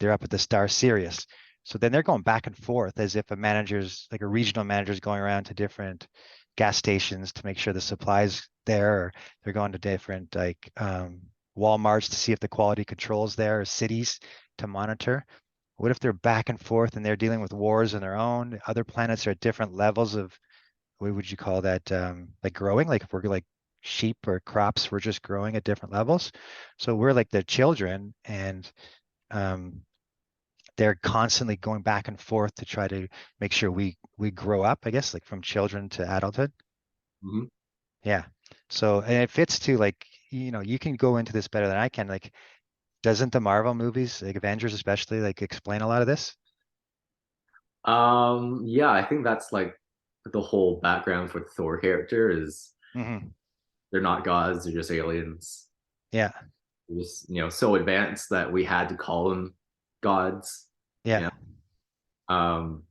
they're up at the star Sirius. So then they're going back and forth as if a manager's like a regional manager's going around to different gas stations to make sure the supply's there, or they're going to different like Walmarts to see if the quality control's there, or cities to monitor. What if they're back and forth and they're dealing with wars on their own? Other planets are at different levels of, what would you call that? Like growing, like if we're like sheep or crops, we're just growing at different levels. So we're like their children, and um, they're constantly going back and forth to try to make sure we grow up, I guess, like from children to adulthood. Mhm. Yeah. So, and it fits to like, you can go into this better than I can. Like, doesn't the Marvel movies, like Avengers especially, like explain a lot of this? Yeah, I think that's like the whole background for the Thor character is Hmm. they're not gods, they're just aliens. Yeah. They're just, so advanced that we had to call them gods, you Yeah. know. Um,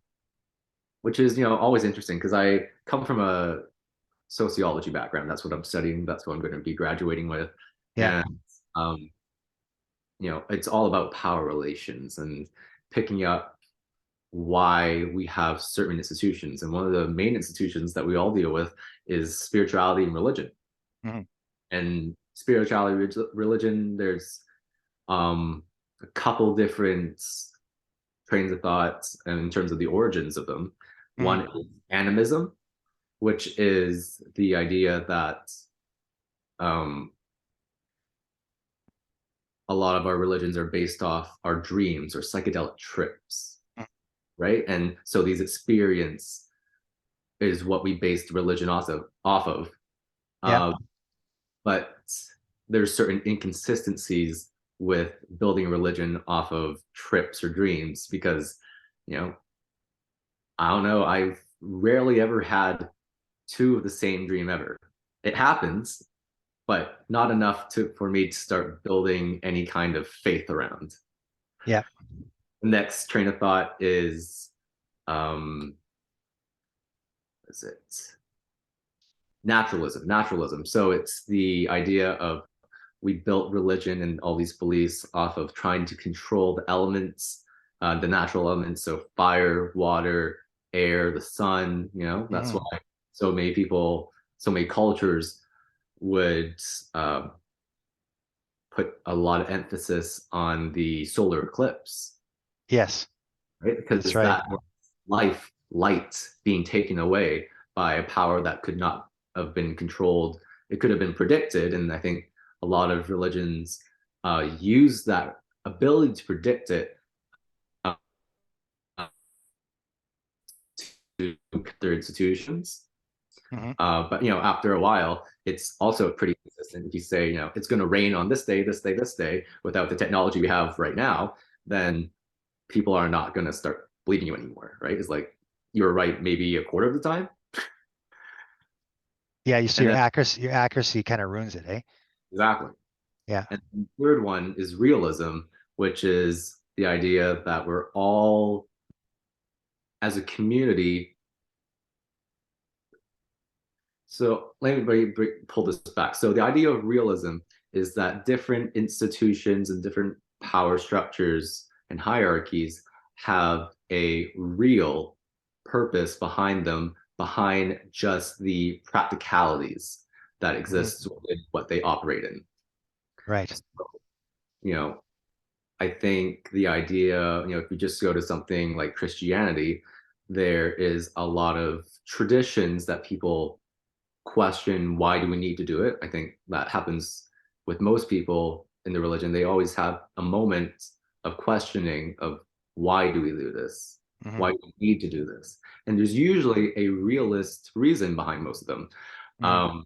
which is, always interesting because I come from a sociology background. That's what I'm studying. That's what I'm going to be graduating with. Yeah. And um, it's all about power relations and picking up why we have certain institutions. And one of the main institutions that we all deal with is spirituality and religion. Hmm. And spirituality, religion, there's a couple different trains of thought and in terms of the origins of them. One Hmm. is animism, which is the idea that um, a lot of our religions are based off our dreams or psychedelic trips, right? And so these experience is what we based religion also off of. Yeah. Um, but there's certain inconsistencies with building religion off of trips or dreams because, you know, I don't know, I've rarely ever had two of the same dream ever. It happens, but not enough for me to start building any kind of faith around. Yeah. The next train of thought is it naturalism? Naturalism. So it's the idea of we built religion and all these beliefs off of trying to control the elements, the natural elements, so fire, water, air, the sun. That's Hmm. why so many people, so many cultures would uh, put a lot of emphasis on the solar eclipse, Yes, right? that's Because right. that was light being taken away by a power that could not have been controlled. It could have been predicted, and I think a lot of religions use that ability to predict it uh, to their institutions. Hmm. But after a while, it's also pretty consistent. If you say, it's going to rain on this day, this day, this day, without the technology we have right now, then people are not going to start believing you anymore, right? It's like you're right maybe a quarter of the time, Yeah, you see and your then accuracy kind of ruins it, eh? exactly. Yeah. And the third one is realism, which is the idea that we're all as a community. So let me pull this back. So the idea of realism is that different institutions and different power structures and hierarchies have a real purpose behind them, behind just the practicalities that Hmm. exists within what they operate in. Right. So, you know, I think the idea, if you just go to something like Christianity, there is a lot of traditions that people question, why do we need to do it? I think that happens with most people in the religion. They always have a moment of questioning of why do we do this? Hmm. Why do we need to do this? And there's usually a realist reason behind most of them. Hmm. Um,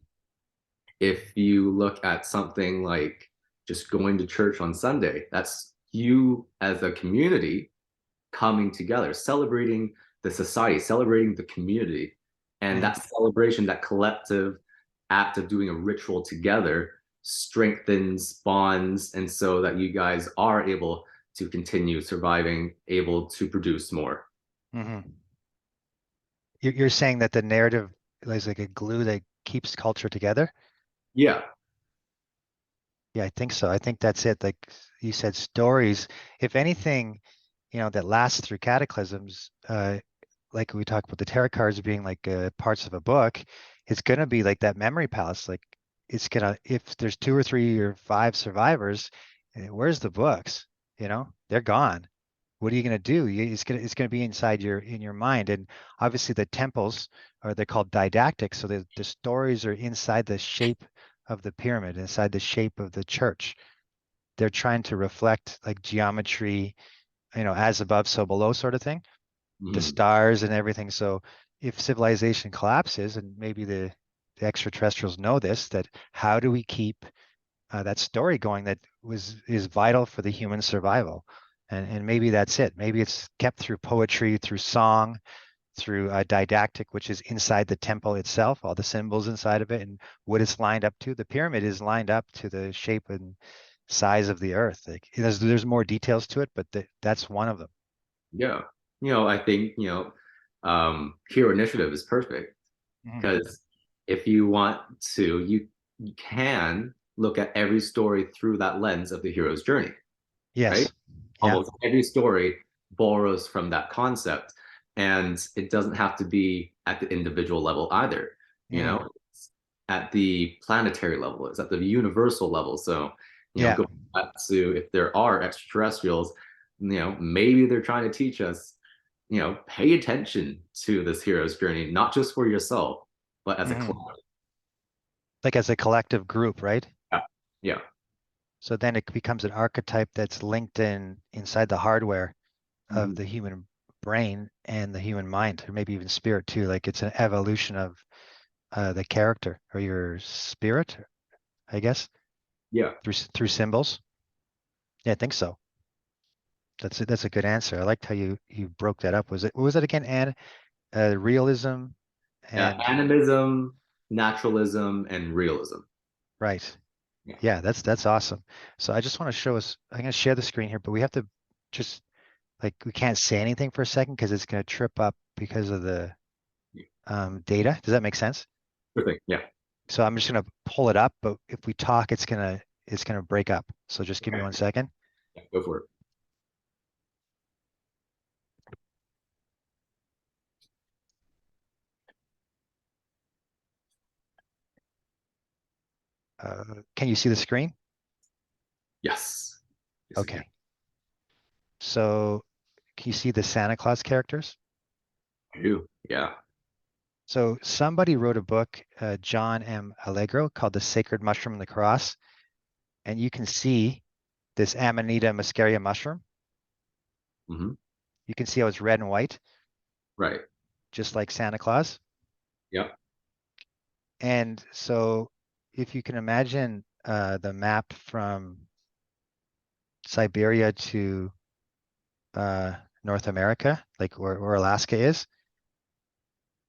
if you look at something like just going to church on Sunday, that's you as a community coming together, celebrating the society, celebrating the community. And Mm, that celebration, that collective act of doing a ritual together strengthens bonds. And so that you guys are able to continue surviving, able to produce more. hmm. You're saying that the narrative is like a glue that keeps culture together? Yeah. Yeah, I think so. I think that's it. Like you said, stories, if anything, that lasts through cataclysms, like we talked about the tarot cards being like parts of a book, it's gonna be like that memory palace. Like it's gonna, if there's two or three or five survivors, where's the books? They're gone. What are you gonna do? It's gonna be inside in your mind. And obviously the temples are they're called didactics, so the stories are inside the shape of the pyramid, inside the shape of the church. They're trying to reflect like geometry, as above, so below sort of thing, the Mhm. stars and everything. So if civilization collapses, and maybe the extraterrestrials know this, that how do we keep that story going that is vital for the human survival? And maybe that's it. Maybe it's kept through poetry, through song, through didactic, which is inside the temple itself, all the symbols inside of it, and what it's lined up to. The pyramid is lined up to the shape and size of the earth. Like there's more details to it, but that's one of them. Yeah. I think, Hero Initiative is perfect Mhm. because if you want to, you can look at every story through that lens of the hero's journey, right? Yes. Yeah. Almost every story borrows from that concept. And it doesn't have to be at the individual level either. Mhm. It's at the planetary level, it's at the universal level. So, Yeah. go back to if there are extraterrestrials, maybe they're trying to teach us, pay attention to this hero's journey, not just for yourself, but as a Mhm. collective. Like as a collective group, right? Yeah. Yeah. So then it becomes an archetype that's linked inside the hardware of Mhm. the human brain and the human mind, or maybe even spirit too. Like it's an evolution of the character or your spirit, I guess, Yeah. through symbols. Yeah, I think so. That's a good answer. I liked how you broke that up. What was it again? And realism and Animism, naturalism, and realism. right. Yeah. Yeah, that's awesome. So I just want to show us. I'm going to share the screen here, but we have to just like we can't say anything for a second because it's going to trip up because of the Yeah. data. Does that make sense? Sure thing. Yeah. So I'm just going to pull it up, but if we talk, it's gonna break up. So just give me Okay. 1 second. Yeah. Go for it. Can you see the screen? Yes. Yes, we can. Okay. So can you see the Santa Claus characters? I do. Yeah. So somebody wrote a book, John M. Allegro, called The Sacred Mushroom and the Cross, and you can see this Amanita muscaria mushroom. Hmm. You can see how it's red and white, Right. just like Santa Claus. Yep. And so if you can imagine the map from Siberia to uh, North America, like where Alaska is,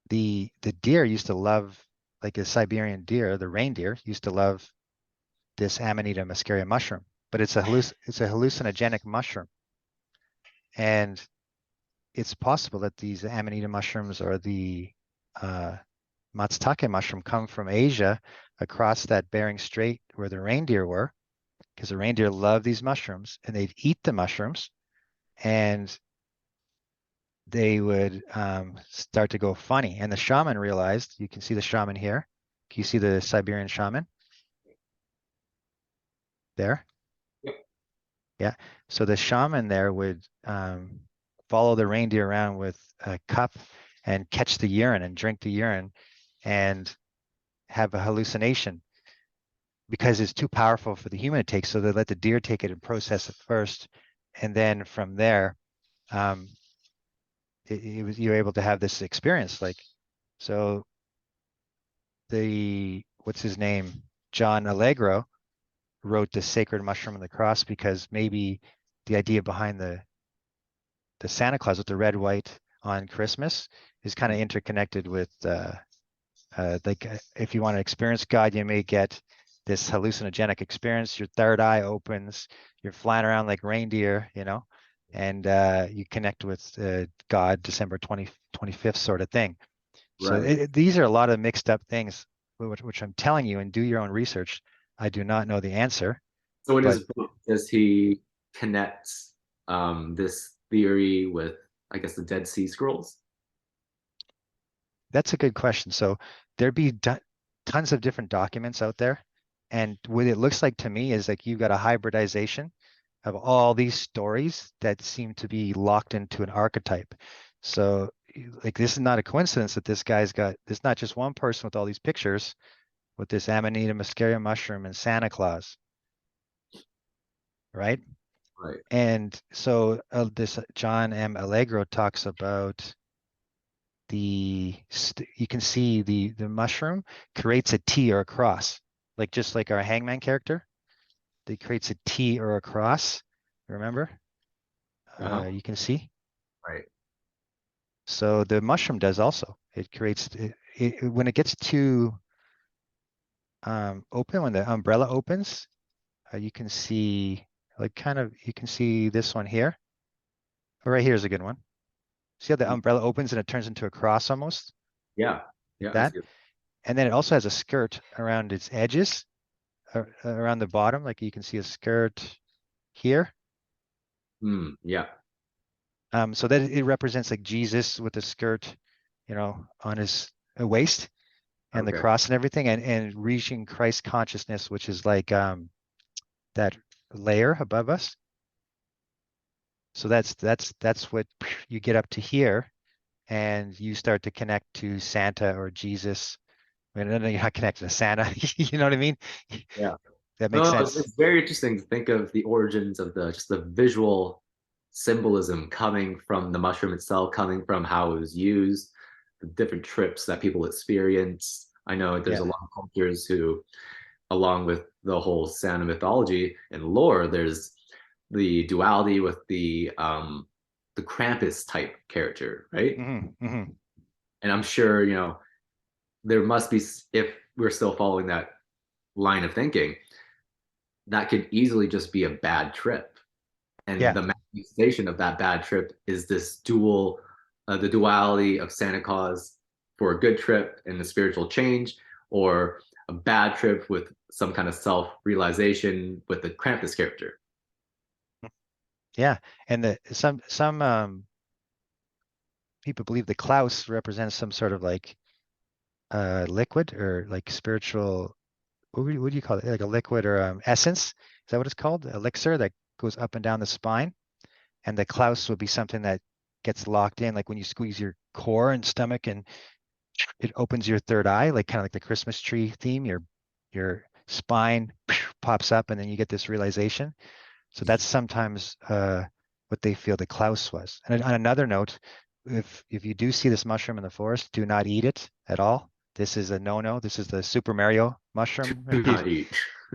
the deer used to love, like a Siberian deer, the reindeer used to love this Amanita muscaria mushroom, but it's a hallucinogenic mushroom. And it's possible that these Amanita mushrooms or the uh, Matsutake mushroom come from Asia across that Bering Strait where the reindeer were, because the reindeer love these mushrooms and they'd eat the mushrooms and they would start to go funny. And the shaman realized, you can see the shaman here. Can you see the Siberian shaman there? Yep. Yeah. So the shaman there would follow the reindeer around with a cup and catch the urine and drink the urine and have a hallucination because it's too powerful for the human to take. So they let the deer take it and process it first. And then from there, um, you're able to have this experience. Like, so what's his name? John Allegro wrote The Sacred Mushroom and the Cross because maybe the idea behind the Santa Claus with the red, white, on Christmas is kind of interconnected with if you want to experience God, you may get this hallucinogenic experience. Your third eye opens, you're flying around like reindeer, and you connect with God December 25th sort of thing. So Right. these are a lot of mixed up things, which I'm telling you, and do your own research. I do not know the answer, So in but his book, does he connect this theory with, I guess, the Dead Sea Scrolls? that's a good question. So there'd be tons of different documents out there. And what it looks like to me is like you've got a hybridization of all these stories that seem to be locked into an archetype. So like this is not a coincidence that this guy's got there's not just one person with all these pictures with this Amanita muscaria mushroom and Santa Claus, right? Right. And so this John M. Allegro talks about you can see the mushroom creates a T or a cross, like just like our hangman character, that creates a T or a cross. Remember? Uh-huh. You can see. Right. So the mushroom does also. It creates when it gets too open, when the umbrella opens, you can see like kind of you can see this one here. Oh, right here is a good one. See how the umbrella opens and it turns into a cross almost Yeah. like Yeah, I that? see it. And then it also has a skirt around its edges, around the bottom. Like you can see a skirt here. Yeah. So that it represents like Jesus with a skirt, on his waist and the Okay. cross and everything, and reaching Christ consciousness, which is like that layer above us. So that's what you get up to here, and you start to connect to Santa or Jesus. I mean, no, you're not connected to Santa. You know what I mean? Yeah. That makes No, it's, sense. it's very interesting to think of the origins of the just the visual symbolism coming from the mushroom itself, coming from how it was used, the different trips that people experience. I know there's a Yeah. lot of cultures who, along with the whole Santa mythology and lore, there's the duality with the Krampus type character, right? Hmm. And I'm sure, there must be, if we're still following that line of thinking, that could easily just be a bad trip. And Yeah. the manifestation of that bad trip is this the duality of Santa Claus for a good trip and the spiritual change, or a bad trip with some kind of self-realization with the Krampus character. Yeah. And some people believe the Klaus represents some sort of like liquid or like spiritual what do you call it? Like a liquid or essence? Is that what it's called? Elixir that goes up and down the spine. And the Klaus would be something that gets locked in, like when you squeeze your core and stomach and it opens your third eye, like kind of like the Christmas tree theme. Your spine pops up, and then you get this realization. So that's sometimes what they feel the Klaus was. And on another note, if you do see this mushroom in the forest, do not eat it at all. This is a no-no. This is the Super Mario mushroom, Do right? not eat.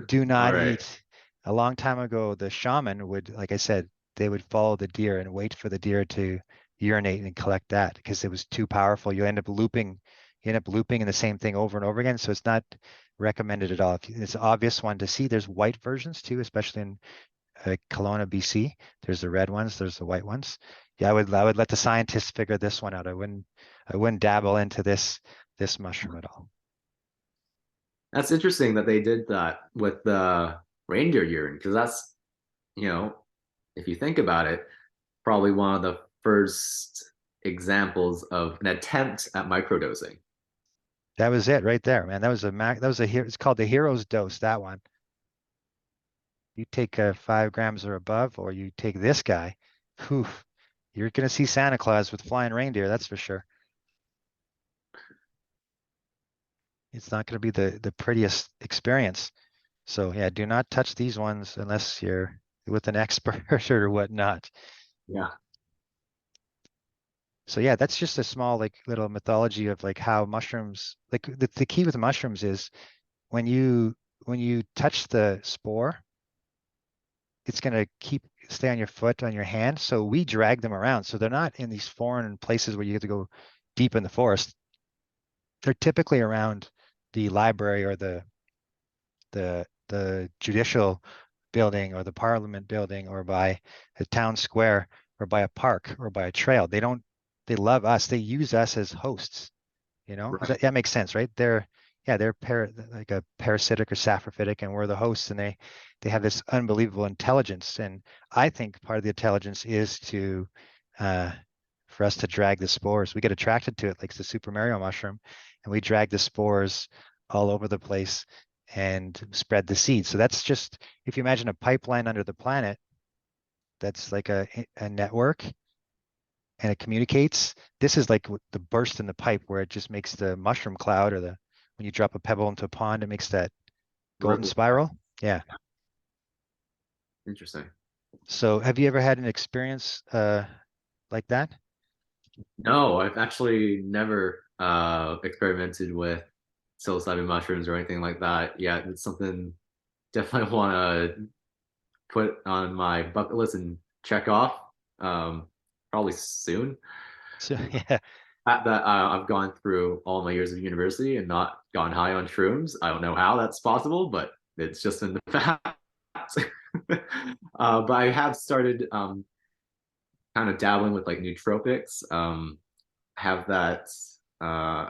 Do All not right. eat. A long time ago, the shaman would, like I said, they would follow the deer and wait for the deer to urinate and collect that because it was too powerful. You end up looping in the same thing over and over again. So it's not recommended at all. It's an obvious one to see. There's white versions too, especially in Kelowna, BC. There's the red ones, there's the white ones. Yeah, I would let the scientists figure this one out. I wouldn't dabble into this mushroom at all. That's interesting that they did that with the reindeer urine, because that's, you know, if you think about it, probably one of the first examples of an attempt at microdosing. That was it right there, man. It's called the hero's dose, that one. You take 5 grams or above, or you take this guy, whew, you're gonna see Santa Claus with flying reindeer, that's for sure. It's not gonna be the prettiest experience. So yeah, do not touch these ones unless you're with an expert or whatnot. Yeah. So yeah, that's just a small like little mythology of like how mushrooms, like the key with mushrooms is when you when you touch the spore, it's gonna keep stay on your foot, on your hand. So we drag them around. So they're not in these foreign places where you have to go deep in the forest. They're typically around the library or the judicial building or the parliament building or by a town square or by a park or by a trail. They love us. They use us as hosts. Right. That makes sense, right? They're like a parasitic or saprophytic, and we're the hosts, and they have this unbelievable intelligence. And I think part of the intelligence is to uh, for us to drag the spores. We get attracted to it, like the Super Mario mushroom, and we drag the spores all over the place and spread the seeds. So that's just if you imagine a pipeline under the planet, that's like a network and it communicates. This is like the burst in the pipe where it just makes the mushroom cloud or the when you drop a pebble into a pond, it makes that golden Ripple. spiral. Yeah. Interesting. So have you ever had an experience like that? No, I've actually never experimented with psilocybin mushrooms or anything like that yet. It's something definitely want to put on my bucket list and check off. Probably soon. So yeah, At that I've gone through all my years of university and not gone high on shrooms. I don't know how that's possible, but it's just in the past. But I have started kind of dabbling with like nootropics. Have that uh,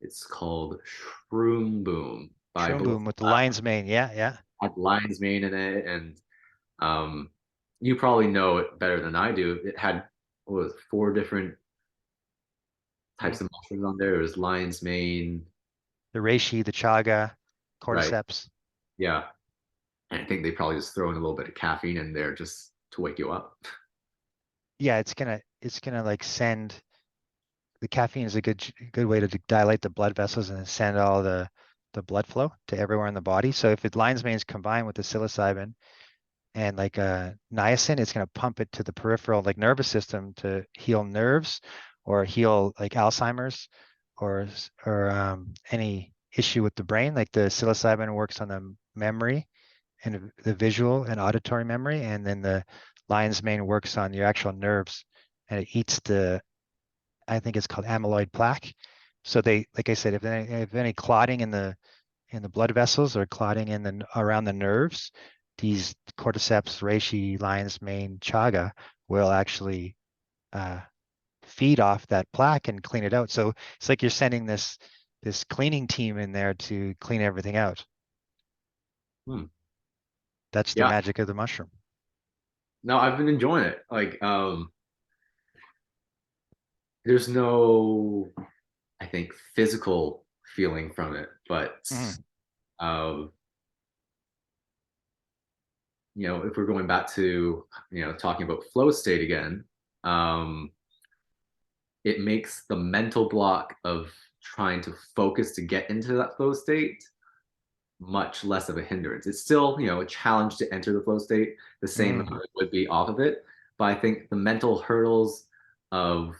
it's called Shroom Boom by shroom Below boom with the lion's mane. Yeah, yeah. had lion's mane in it, and um, you probably know it better than I do. It had what was it, four different Mm. types of mushrooms on there. It was lion's mane, The reishi, the chaga, right? cordyceps. Yeah, and I think they probably just throw in a little bit of caffeine in there just to wake you up. Yeah, it's gonna like send the caffeine is a good way to dilate the blood vessels and send all the blood flow to everywhere in the body. So if it lion's mane is combined with the psilocybin and like niacin, it's going to pump it to the peripheral like nervous system to heal nerves or heal like Alzheimer's or any issue with the brain. Like the psilocybin works on the memory and the visual and auditory memory, and then the lion's mane works on your actual nerves and it eats the I think it's called amyloid plaque. So they, like I said, if any clotting in the blood vessels or clotting in the around the nerves, these cordyceps, reishi, lion's mane, chaga will actually uh, feed off that plaque and clean it out. So it's like you're sending this cleaning team in there to clean everything out. Hmm. That's the Yeah, magic of the mushroom. no, I've been enjoying it. Like, there's no, I think, physical feeling from it, but Mhm. um, if we're going back to, talking about flow state again, um, it makes the mental block of trying to focus to get into that flow state much less of a hindrance. It's still, a challenge to enter the flow state, the same Mm. as it would be off of it. But I think the mental hurdles of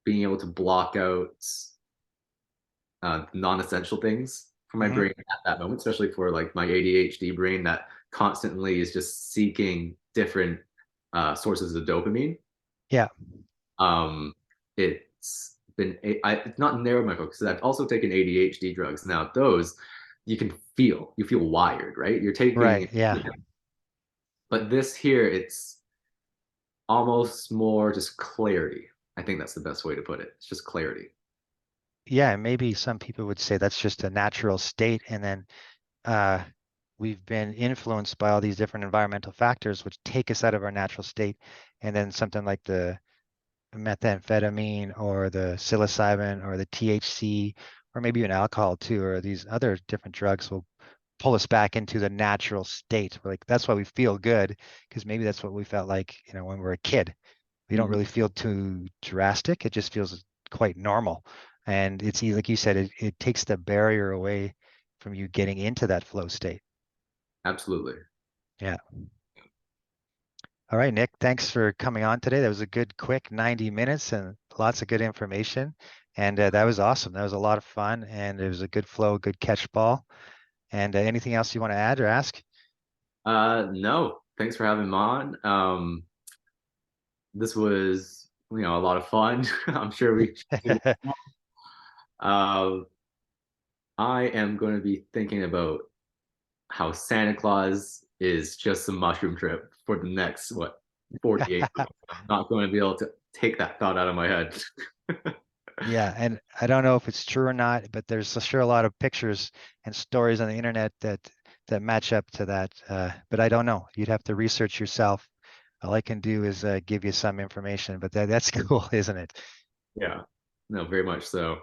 being able to block out non-essential things for my Mhm. brain at that moment, especially for like my ADHD brain that constantly is just seeking different sources of dopamine. Yeah. Um, it's not narrowed my focus. I've also taken ADHD drugs. Now those you feel wired, right? You're taking, Right. Yeah. but this here, it's almost more just clarity. I think that's the best way to put it. It's just clarity. Yeah. And maybe some people would say that's just a natural state, and then uh, we've been influenced by all these different environmental factors which take us out of our natural state. And then something like the methamphetamine or the psilocybin or the THC or maybe even alcohol too, or these other different drugs will pull us back into the natural state. We're like that's why we feel good because maybe that's what we felt like, when we were a kid. We don't Mhm. really feel too drastic. It just feels quite normal. And it's like you said, it takes the barrier away from you getting into that flow state. Absolutely. Yeah. All right, Nick, thanks for coming on today. That was a good, quick 90 minutes and lots of good information. And that was awesome. That was a lot of fun and it was a good flow, good catch ball. And anything else you want to add or ask? No, Thanks for having me on. This was, a lot of fun. I'm sure we should do more. Uh, I am going to be thinking about how Santa Claus is just a mushroom trip for the next, 48 hours. I'm not going to be able to take that thought out of my head. Yeah, and I don't know if it's true or not, but there's sure a lot of pictures and stories on the internet that match up to that. But I don't know. You'd have to research yourself. All I can do is give you some information, but that's cool, isn't it? Yeah, no, very much so.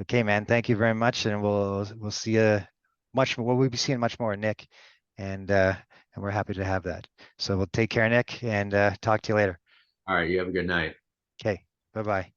Okay, man. Thank you very much, and we'll see you much more. We'll be seeing much more, Nick, and we're happy to have that. So we'll take care, Nick, and talk to you later. All right, you have a good night. Okay, bye bye.